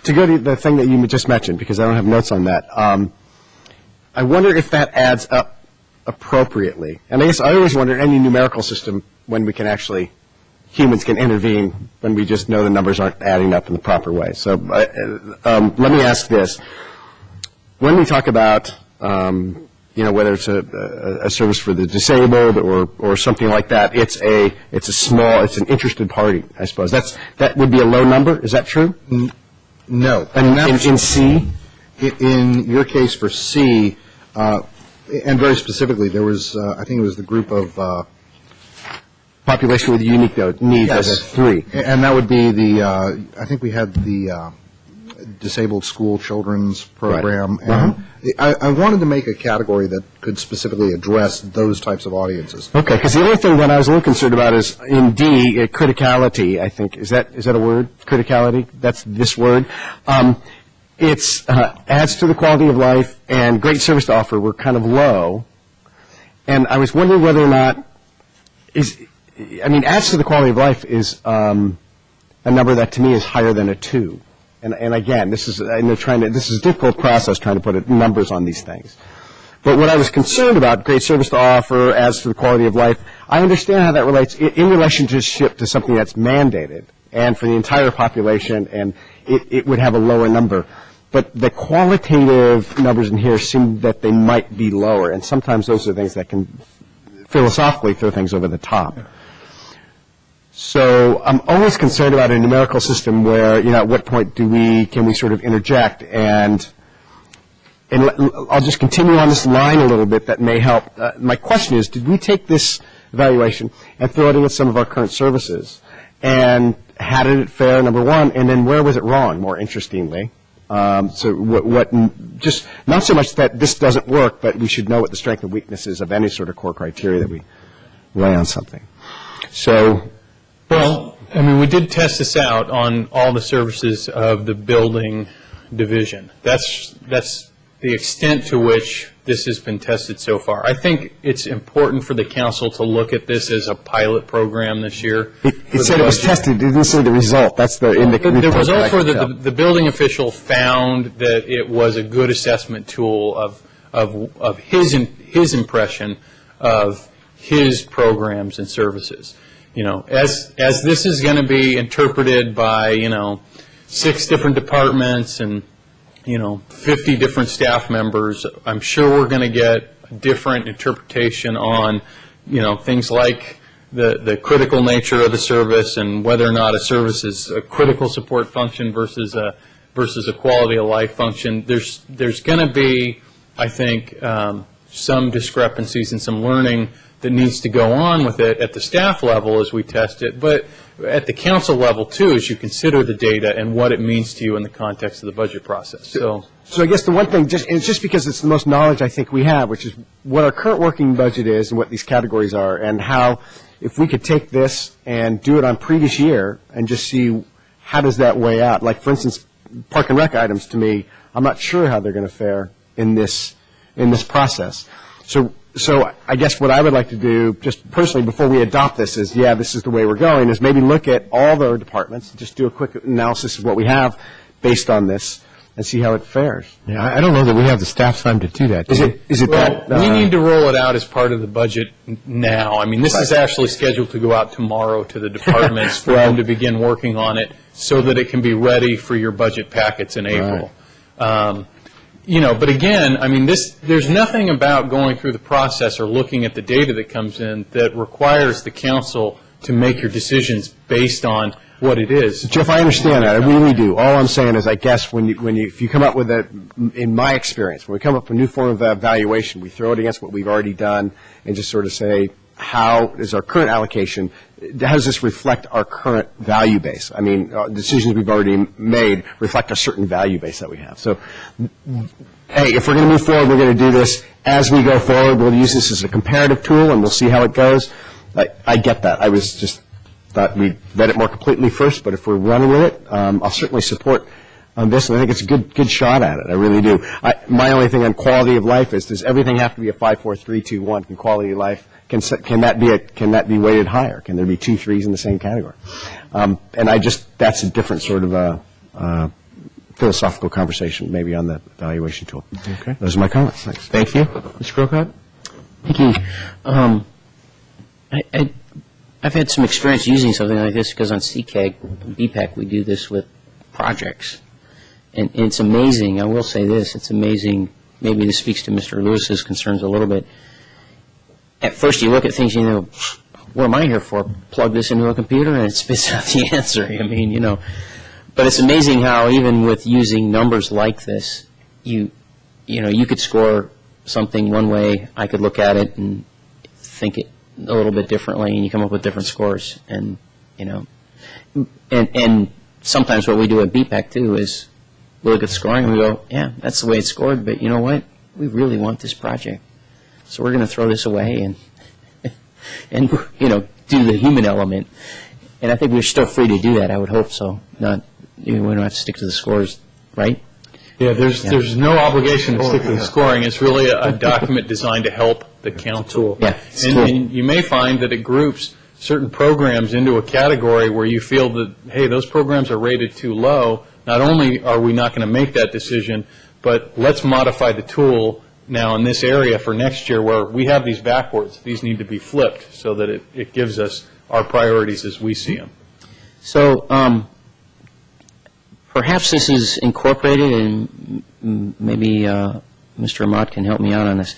to go to the thing that you just mentioned, because I don't have notes on that, I wonder if that adds up appropriately. And I guess I always wonder, any numerical system, when we can actually... humans can intervene when we just know the numbers aren't adding up in the proper way. So let me ask this. When we talk about, whether it's a service for the disabled or something like that, it's an interested party, I suppose. That would be a low number. Is that true? No. And in C? In your case for C, and very specifically, there was, I think it was the group of... population with unique needs, yes, as a 3. And that would be the, I think we had the disabled school children's program. Right. And I wanted to make a category that could specifically address those types of audiences. Okay, because the only thing that I was a little concerned about is in D, criticality, I think. Is that a word? Criticality? That's this word. It's adds to the quality of life and great service to offer were kind of low. And I was wondering whether or not adds to the quality of life is a number that to me is higher than a 2. And again, this is a difficult process trying to put numbers on these things. But what I was concerned about, great service to offer, adds to the quality of life, I understand how that relates in relationship to something that's mandated and for the entire population, and it would have a lower number. But the qualitative numbers in here seem that they might be lower, and sometimes those are things that can philosophically throw things over the top. So I'm always concerned about a numerical system where, at what point can we sort of interject, and I'll just continue on this line a little bit that may help. My question is, did we take this evaluation and throw it in with some of our current services, and how did it fare, number one, and then where was it wrong, more interestingly? Just not so much that this doesn't work, but we should know what the strength and weaknesses of any sort of core criteria that we lay on something. So, well, we did test this out on all the services of the building division. That's the extent to which this has been tested so far. I think it's important for the council to look at this as a pilot program this year. It said it was tested. It didn't say the result. That's the the result for the building official found that it was a good assessment tool of his impression of his programs and services. As this is going to be interpreted by 6 different departments and 50 different staff members, I'm sure we're going to get a different interpretation on, things like the critical nature of the service and whether or not a service is a critical support function versus a quality of life function. There's going to be, I think, some discrepancies and some learning that needs to go on with it at the staff level as we test it, but at the council level too, as you consider the data and what it means to you in the context of the budget process. So I guess the one thing, it's just because it's the most knowledge I think we have, which is what our current working budget is and what these categories are, and how if we could take this and do it on previous year and just see how does that weigh out. Like, for instance, park and rec items, to me, I'm not sure how they're going to fare in this process. So I guess what I would like to do, just personally, before we adopt this, is, this is the way we're going, is maybe look at all the departments, just do a quick analysis of what we have based on this, and see how it fares. Yeah, I don't know that we have the staff time to do that. Is it Well, that? we need to roll it out as part of the budget now. I mean, this is actually scheduled to go out tomorrow to the departments for them to begin working on it so that it can be ready for your budget packets in April. But again, I mean, there's nothing about going through the process or looking at the data that comes in that requires the council to make your decisions based on what it is. Jeff, I understand that. I really do. All I'm saying is, I guess, if you come up with in my experience, when we come up with a new form of evaluation, we throw it against what we've already done and just sort of say, how is our current allocation, how does this reflect our current value base? I mean, decisions we've already made reflect a certain value base that we have. So, hey, if we're going to move forward, we're going to do this as we go forward. We'll use this as a comparative tool, and we'll see how it goes. I get that. I was just thought we'd vet it more completely first, but if we're running with it, I'll certainly support this, and I think it's a good shot at it. I really do. My only thing on quality of life is, does everything have to be a 5, 4, 3, 2, 1? Can quality of life, can that be weighted higher? Can there be 2 3s in the same category? And that's a different sort of philosophical conversation, maybe on the evaluation tool. Okay. Those are my comments. Thanks. Thank you. Mr. Crocott? Thank you. I've had some experience using something like this because on CCAG, BPAC, we do this with projects. And it's amazing. I will say this. It's amazing. Maybe this speaks to Mr. Lewis's concerns a little bit. At first, you look at things, what am I here for? Plug this into a computer and it spits out the answer. I mean, But it's amazing how even with using numbers like this, you could score something one way. I could look at it and think it a little bit differently, and you come up with different scores. And and sometimes what we do at BPAC too is we look at scoring and we go, yeah, that's the way it's scored, but you know what? We really want this project, so we're going to throw this away and do the human element. And I think we're still free to do that. I would hope so. We don't have to stick to the scores, right? Yeah, there's no obligation to stick to the scoring. It's really a document designed to help the council. Yeah, and you may find that it groups certain programs into a category where you feel that, hey, those programs are rated too low. Not only are we not going to make that decision, but let's modify the tool now in this area for next year where we have these backwards. These need to be flipped so that it gives us our priorities as we see them. So perhaps this is incorporated, and maybe Mr. Ahmad can help me out on this.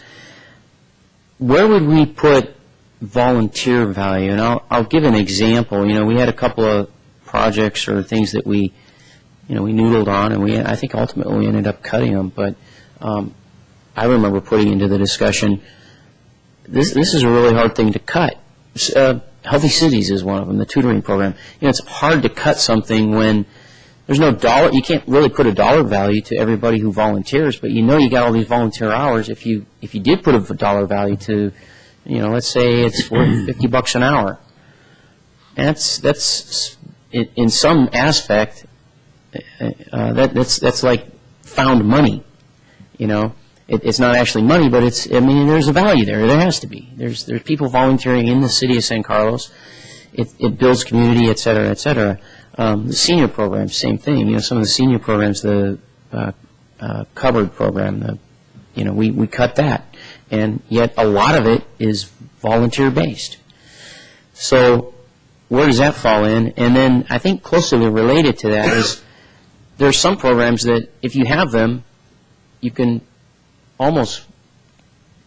Where would we put volunteer value? And I'll give an example. We had a couple of projects or things that we noodled on, and I think ultimately we ended up cutting them. But I remember putting into the discussion, this is a really hard thing to cut. Healthy Cities is one of them, the tutoring program. It's hard to cut something when there's no dollar. You can't really put a dollar value to everybody who volunteers, but you got all these volunteer hours. If you did put a dollar value to, let's say it's worth $50 an hour. That's in some aspect that's like found money. It's not actually money, but there's a value there. There has to be. There's people volunteering in the city of San Carlos. It builds community, et cetera, et cetera. The senior programs, same thing. Some of the senior programs, the covered program, we cut that, and yet a lot of it is volunteer based. So where does that fall in? And then I think closely related to that is there's some programs that if you have them, you can almost,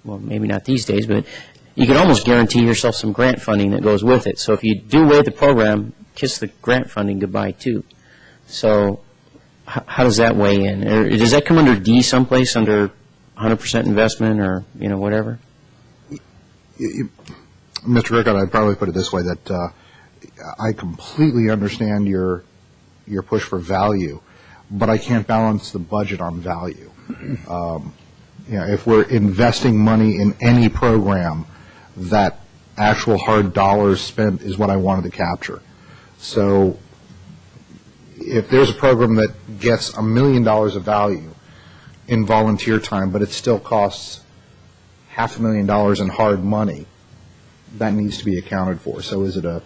well, maybe not these days, but you can almost guarantee yourself some grant funding that goes with it. So if you do away with the program, kiss the grant funding goodbye too. So how does that weigh in? Or does that come under D someplace, under 100% investment or whatever? Mr. Rickard, I'd probably put it this way, that I completely understand your push for value, but I can't balance the budget on value. If we're investing money in any program, that actual hard dollars spent is what I wanted to capture. So if there's a program that gets $1 million of value in volunteer time, but it still costs $500,000 in hard money, that needs to be accounted for. So is it a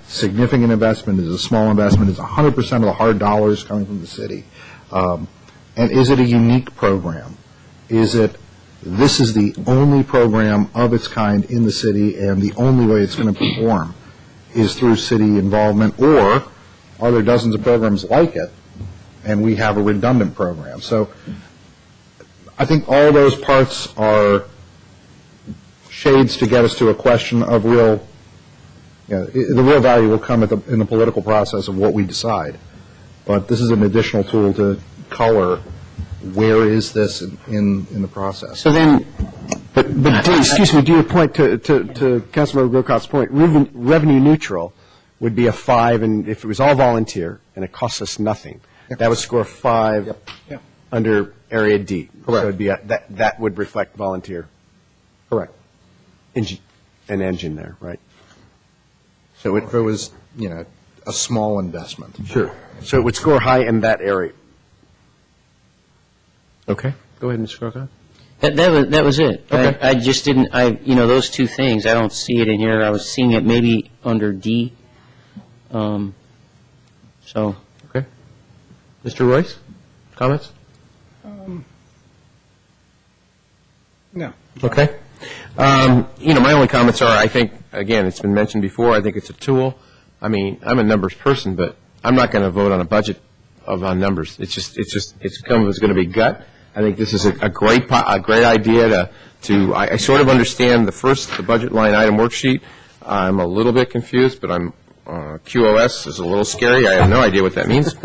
significant investment? Is it a small investment? Is 100% of the hard dollars coming from the city? And is it a unique program? Is it, this is the only program of its kind in the city, and the only way it's going to perform is through city involvement, or are there dozens of programs like it, and we have a redundant program? So I think all those parts are shades to get us to a question of the real value will come in the political process of what we decide. But this is an additional tool to color where is this in the process. So then, But excuse me, to your point, to Councilmember Grocot's point, revenue neutral would be a 5, and if it was all volunteer and it costs us nothing, that would score 5 under Area D. Correct. So it'd be that would reflect volunteer. Correct. An engine there, right? So if it was, a small investment. Sure. So it would score high in that area. Okay. Go ahead, Mr. Grocott. That was it. Okay. I just didn't, those two things, I don't see it in here. I was seeing it maybe under D. So. Okay. Mr. Royce, comments? No. Okay. My only comments are, I think, again, it's been mentioned before, I think it's a tool. I mean, I'm a numbers person, but I'm not going to vote on a budget on numbers. It's going to be gut. I think this is a great idea I sort of understand the budget line item worksheet. I'm a little bit confused, but QoS is a little scary. I have no idea what that means,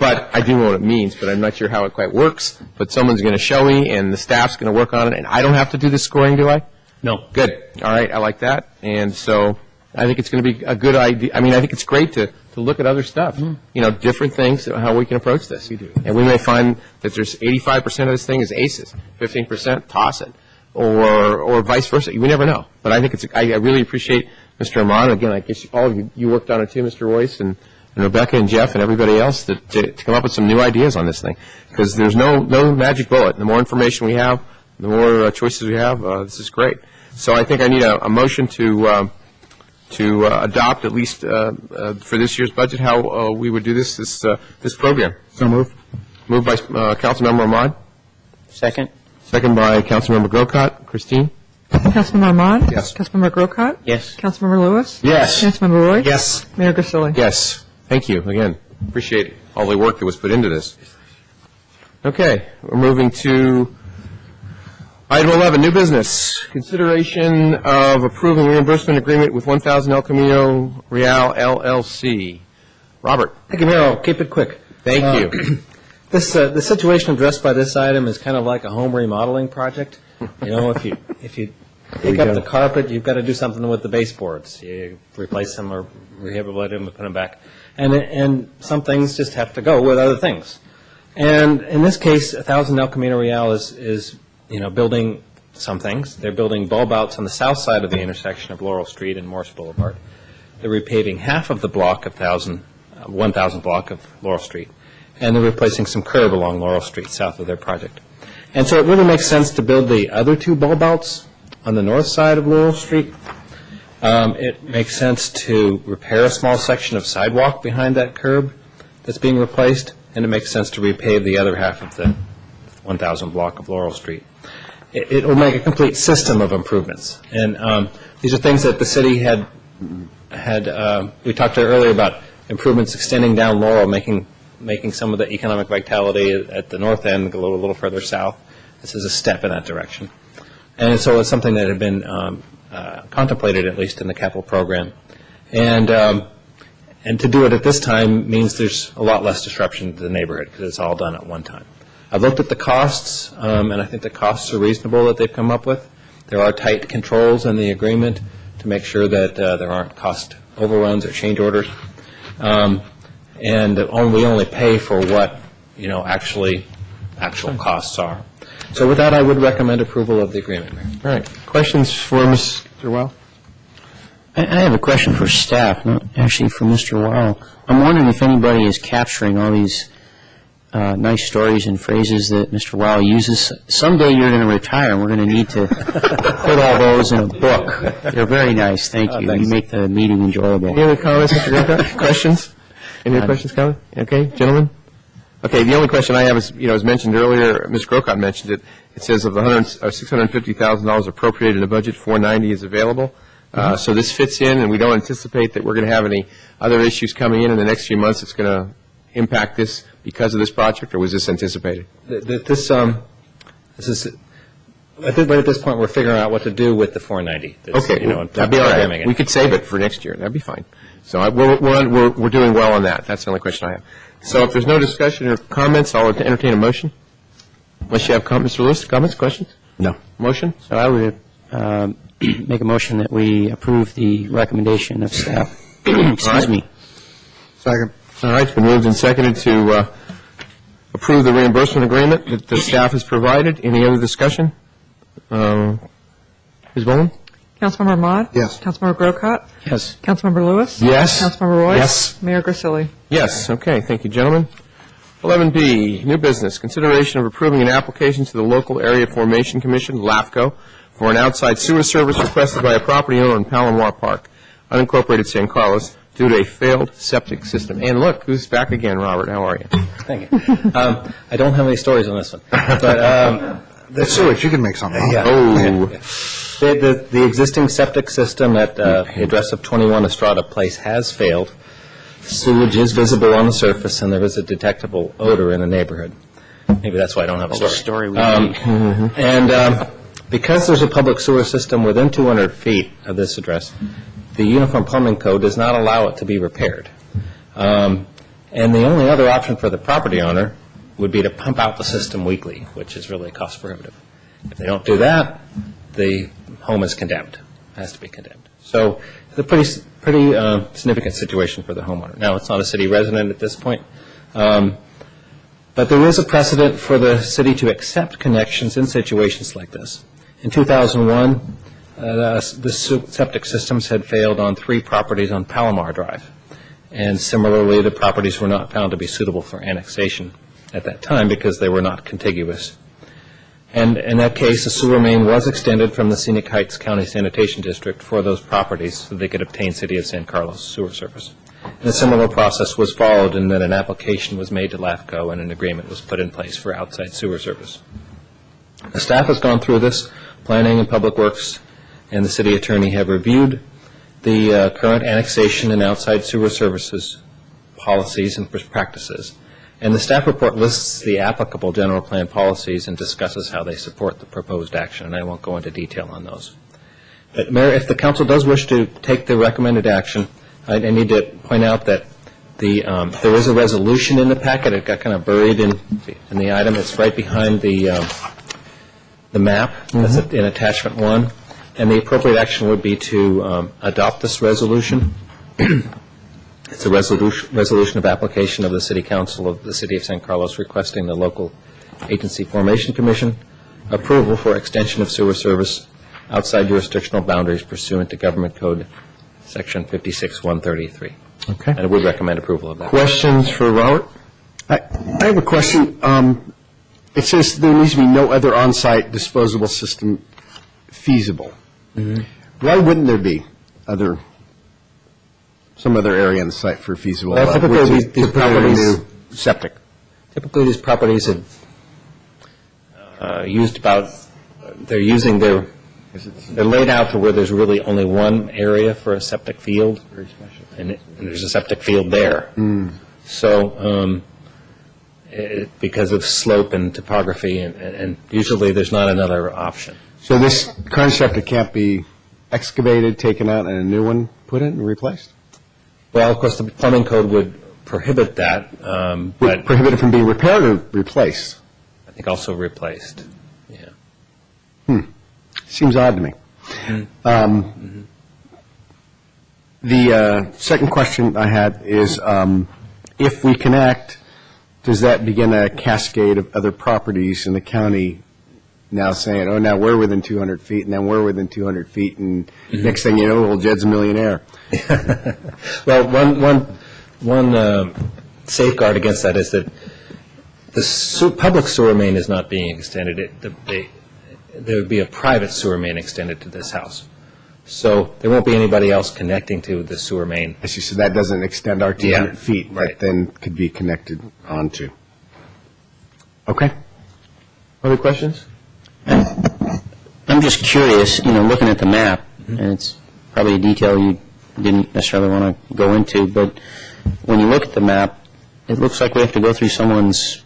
but I do know what it means, but I'm not sure how it quite works. But someone's going to show me, and the staff's going to work on it, and I don't have to do the scoring, do I? No. Good. All right. I like that. And so I think it's going to be a good idea. I mean, I think it's great to look at other stuff, different things, how we can approach this. And we may find that there's 85% of this thing is aces, 15% toss it, or vice versa. We never know. But I think I really appreciate Mr. Ahmad. Again, I guess all of you worked on it too, Mr. Royce, and Rebecca and Jeff and everybody else to come up with some new ideas on this thing. Because there's no magic bullet. The more information we have, the more choices we have, this is great. So I think I need a motion to adopt, at least for this year's budget, how we would do this program. So moved. Moved by Councilmember Ahmad. Second? Second by Councilmember Grocott. Christine? Councilmember Ahmad? Yes. Councilmember Grocott? Yes. Councilmember Lewis? Yes. Councilmember Roy? Yes. Mayor Grisilli? Yes. Thank you. Again, appreciate all the work that was put into this. Okay, we're moving to item 11, new business. Consideration of approving reimbursement agreement with 1000 El Camino Real LLC. Robert? Thank you, Mayor. I'll keep it quick. Thank you. The situation addressed by this item is kind of like a home remodeling project. If you pick up the carpet, you've got to do something with the baseboards. You replace them or rehabilitate them and put them back. And some things just have to go with other things. And in this case, 1000 El Camino Real is building some things. They're building bulb outs on the south side of the intersection of Laurel Street and Morse Boulevard. They're repaving half of the block of 1000 block of Laurel Street. And they're replacing some curb along Laurel Street south of their project. And so it really makes sense to build the other two bulb outs on the north side of Laurel Street. It makes sense to repair a small section of sidewalk behind that curb that's being replaced, and it makes sense to repave the other half of the 1000 block of Laurel Street. It will make a complete system of improvements. And these are things that the city had we talked earlier about improvements extending down Laurel, making some of the economic vitality at the north end go a little further south. This is a step in that direction. And so it's something that had been contemplated, at least in the capital program. And to do it at this time means there's a lot less disruption to the neighborhood because it's all done at one time. I've looked at the costs, and I think the costs are reasonable that they've come up with. There are tight controls in the agreement to make sure that there aren't cost overruns or change orders. And we only pay for what, actual costs are. So with that, I would recommend approval of the agreement, Mayor. All right. Questions for Mr. Weil? I have a question for staff, not actually for Mr. Weil. I'm wondering if anybody is capturing all these nice stories and phrases that Mr. Wow uses. Someday you're going to retire, and we're going to need to put all those in a book. They're very nice. Thank you. You make the meeting enjoyable. Any other comments, Mr. Grocott? Questions? Any other questions, comments? Okay, gentlemen? Okay, the only question I have is, as mentioned earlier, Ms. Grocott mentioned it, it says of the $650,000 appropriated in the budget, $490 is available. So this fits in, and we don't anticipate that we're going to have any other issues coming in the next few months that's going to impact this because of this project, or was this anticipated? This is, I think right at this point, we're figuring out what to do with the 490. Okay, that'd be all right. We could save it for next year. That'd be fine. So we're doing well on that. That's the only question I have. So if there's no discussion or comments, I'll entertain a motion. Unless you have comments, Mr. Lewis, comments, questions? No. Motion? So I would make a motion that we approve the recommendation of staff. Excuse me. Second. All right, it's been moved and seconded to approve the reimbursement agreement that the staff has provided. Any other discussion? Ms. Bowman? Councilmember Ahmad? Yes. Councilmember Grocott? Yes. Councilmember Lewis? Yes. Councilmember Royce? Yes. Mayor Grisilli? Yes, okay, thank you, gentlemen. 11B, new business, consideration of approving an application to the Local Area Formation Commission, LAFCO, for an outside sewer service requested by a property owner in Palomar Park, unincorporated San Carlos, due to a failed septic system. And look, who's back again, Robert? How are you? Thank you. I don't have any stories on this one. But The sewage, you can make something up. yeah. Oh. The existing septic system at the address of 21 Estrada Place has failed. Sewage is visible on the surface, and there is a detectable odor in the neighborhood. Maybe that's why I don't have a story. And because there's a public sewer system within 200 feet of this address, the Uniform Plumbing Code does not allow it to be repaired. And the only other option for the property owner would be to pump out the system weekly, which is really cost prohibitive. If they don't do that, the home is condemned, has to be condemned. So it's a pretty significant situation for the homeowner. Now, it's not a city resident at this point, but there is a precedent for the city to accept connections in situations like this. In 2001, the septic systems had failed on 3 properties on Palomar Drive. And similarly, the properties were not found to be suitable for annexation at that time because they were not contiguous. And in that case, a sewer main was extended from the Scenic Heights County Sanitation District for those properties so they could obtain City of San Carlos sewer service. And a similar process was followed in that an application was made to LAFCO and an agreement was put in place for outside sewer service. The staff has gone through this. Planning and Public Works and the city attorney have reviewed the current annexation and outside sewer services policies and practices. And the staff report lists the applicable general plan policies and discusses how they support the proposed action, and I won't go into detail on those. But, Mayor, if the council does wish to take the recommended action, I need to point out that there is a resolution in the packet. It got kind of buried in the item. It's right behind the map. That's in attachment 1. And the appropriate action would be to adopt this resolution. It's a resolution of application of the City Council of the City of San Carlos requesting the Local Agency Formation Commission approval for extension of sewer service outside jurisdictional boundaries pursuant to Government Code Section 56-133. Okay. And I would recommend approval of that. Questions for Robert? I have a question. It says there needs to be no other on-site disposable system feasible. Why wouldn't there be some other area on the site for feasible? Well, typically these properties, new septic. Typically, these properties have they're laid out to where there's really only one area for a septic field, and there's a septic field there. So because of slope and topography, and usually there's not another option. So this current septic can't be excavated, taken out, and a new one put in and replaced? Well, of course, the plumbing code would prohibit that. Would prohibit it from being repaired or replaced? I think also replaced, yeah. Seems odd to me. The second question I had is, if we connect, does that begin a cascade of other properties in the county now saying, oh, now we're within 200 feet, and then we're within 200 feet, and next thing you know, well, Jed's a millionaire? Well, one safeguard against that is that public sewer main is not being extended. There would be a private sewer main extended to this house. So there won't be anybody else connecting to the sewer main. I see, so that doesn't extend our 200 Yeah, feet, right. that then could be connected onto. Okay. Other questions? I'm just curious, looking at the map, and it's probably a detail you didn't necessarily want to go into, but when you look at the map, it looks like we have to go through someone's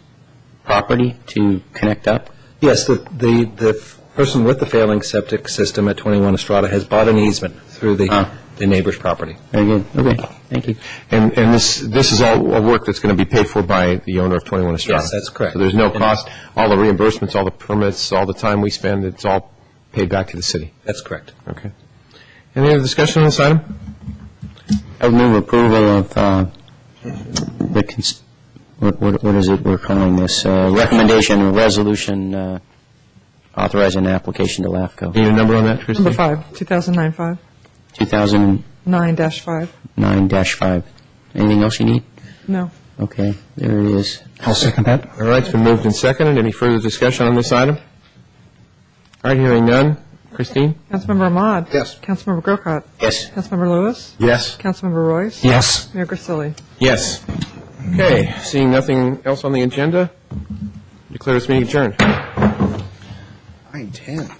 property to connect up. Yes, the person with the failing septic system at 21 Estrada has bought an easement through the neighbor's property. Very good. Okay, thank you. And this is all a work that's going to be paid for by the owner of 21 Estrada? Yes, that's correct. So there's no cost, all the reimbursements, all the permits, all the time we spend, it's all paid back to the city? That's correct. Okay. Any other discussion on this item? I would move approval of what is it we're calling this? Recommendation or resolution authorizing an application to LAFCO. Need a number on that, Christine? Number 5, 2009-5, 2009-5. 9-5. Anything else you need? No. Okay, there it is. I'll second that. All right, it's been moved and seconded. Any further discussion on this item? All right, hearing none. Christine? Councilmember Ahmad? Yes. Councilmember Grocott? Yes. Councilmember Lewis? Yes. Councilmember Royce? Yes. Mayor Grisilli? Yes. Okay, seeing nothing else on the agenda, declare this meeting adjourned. 9:10.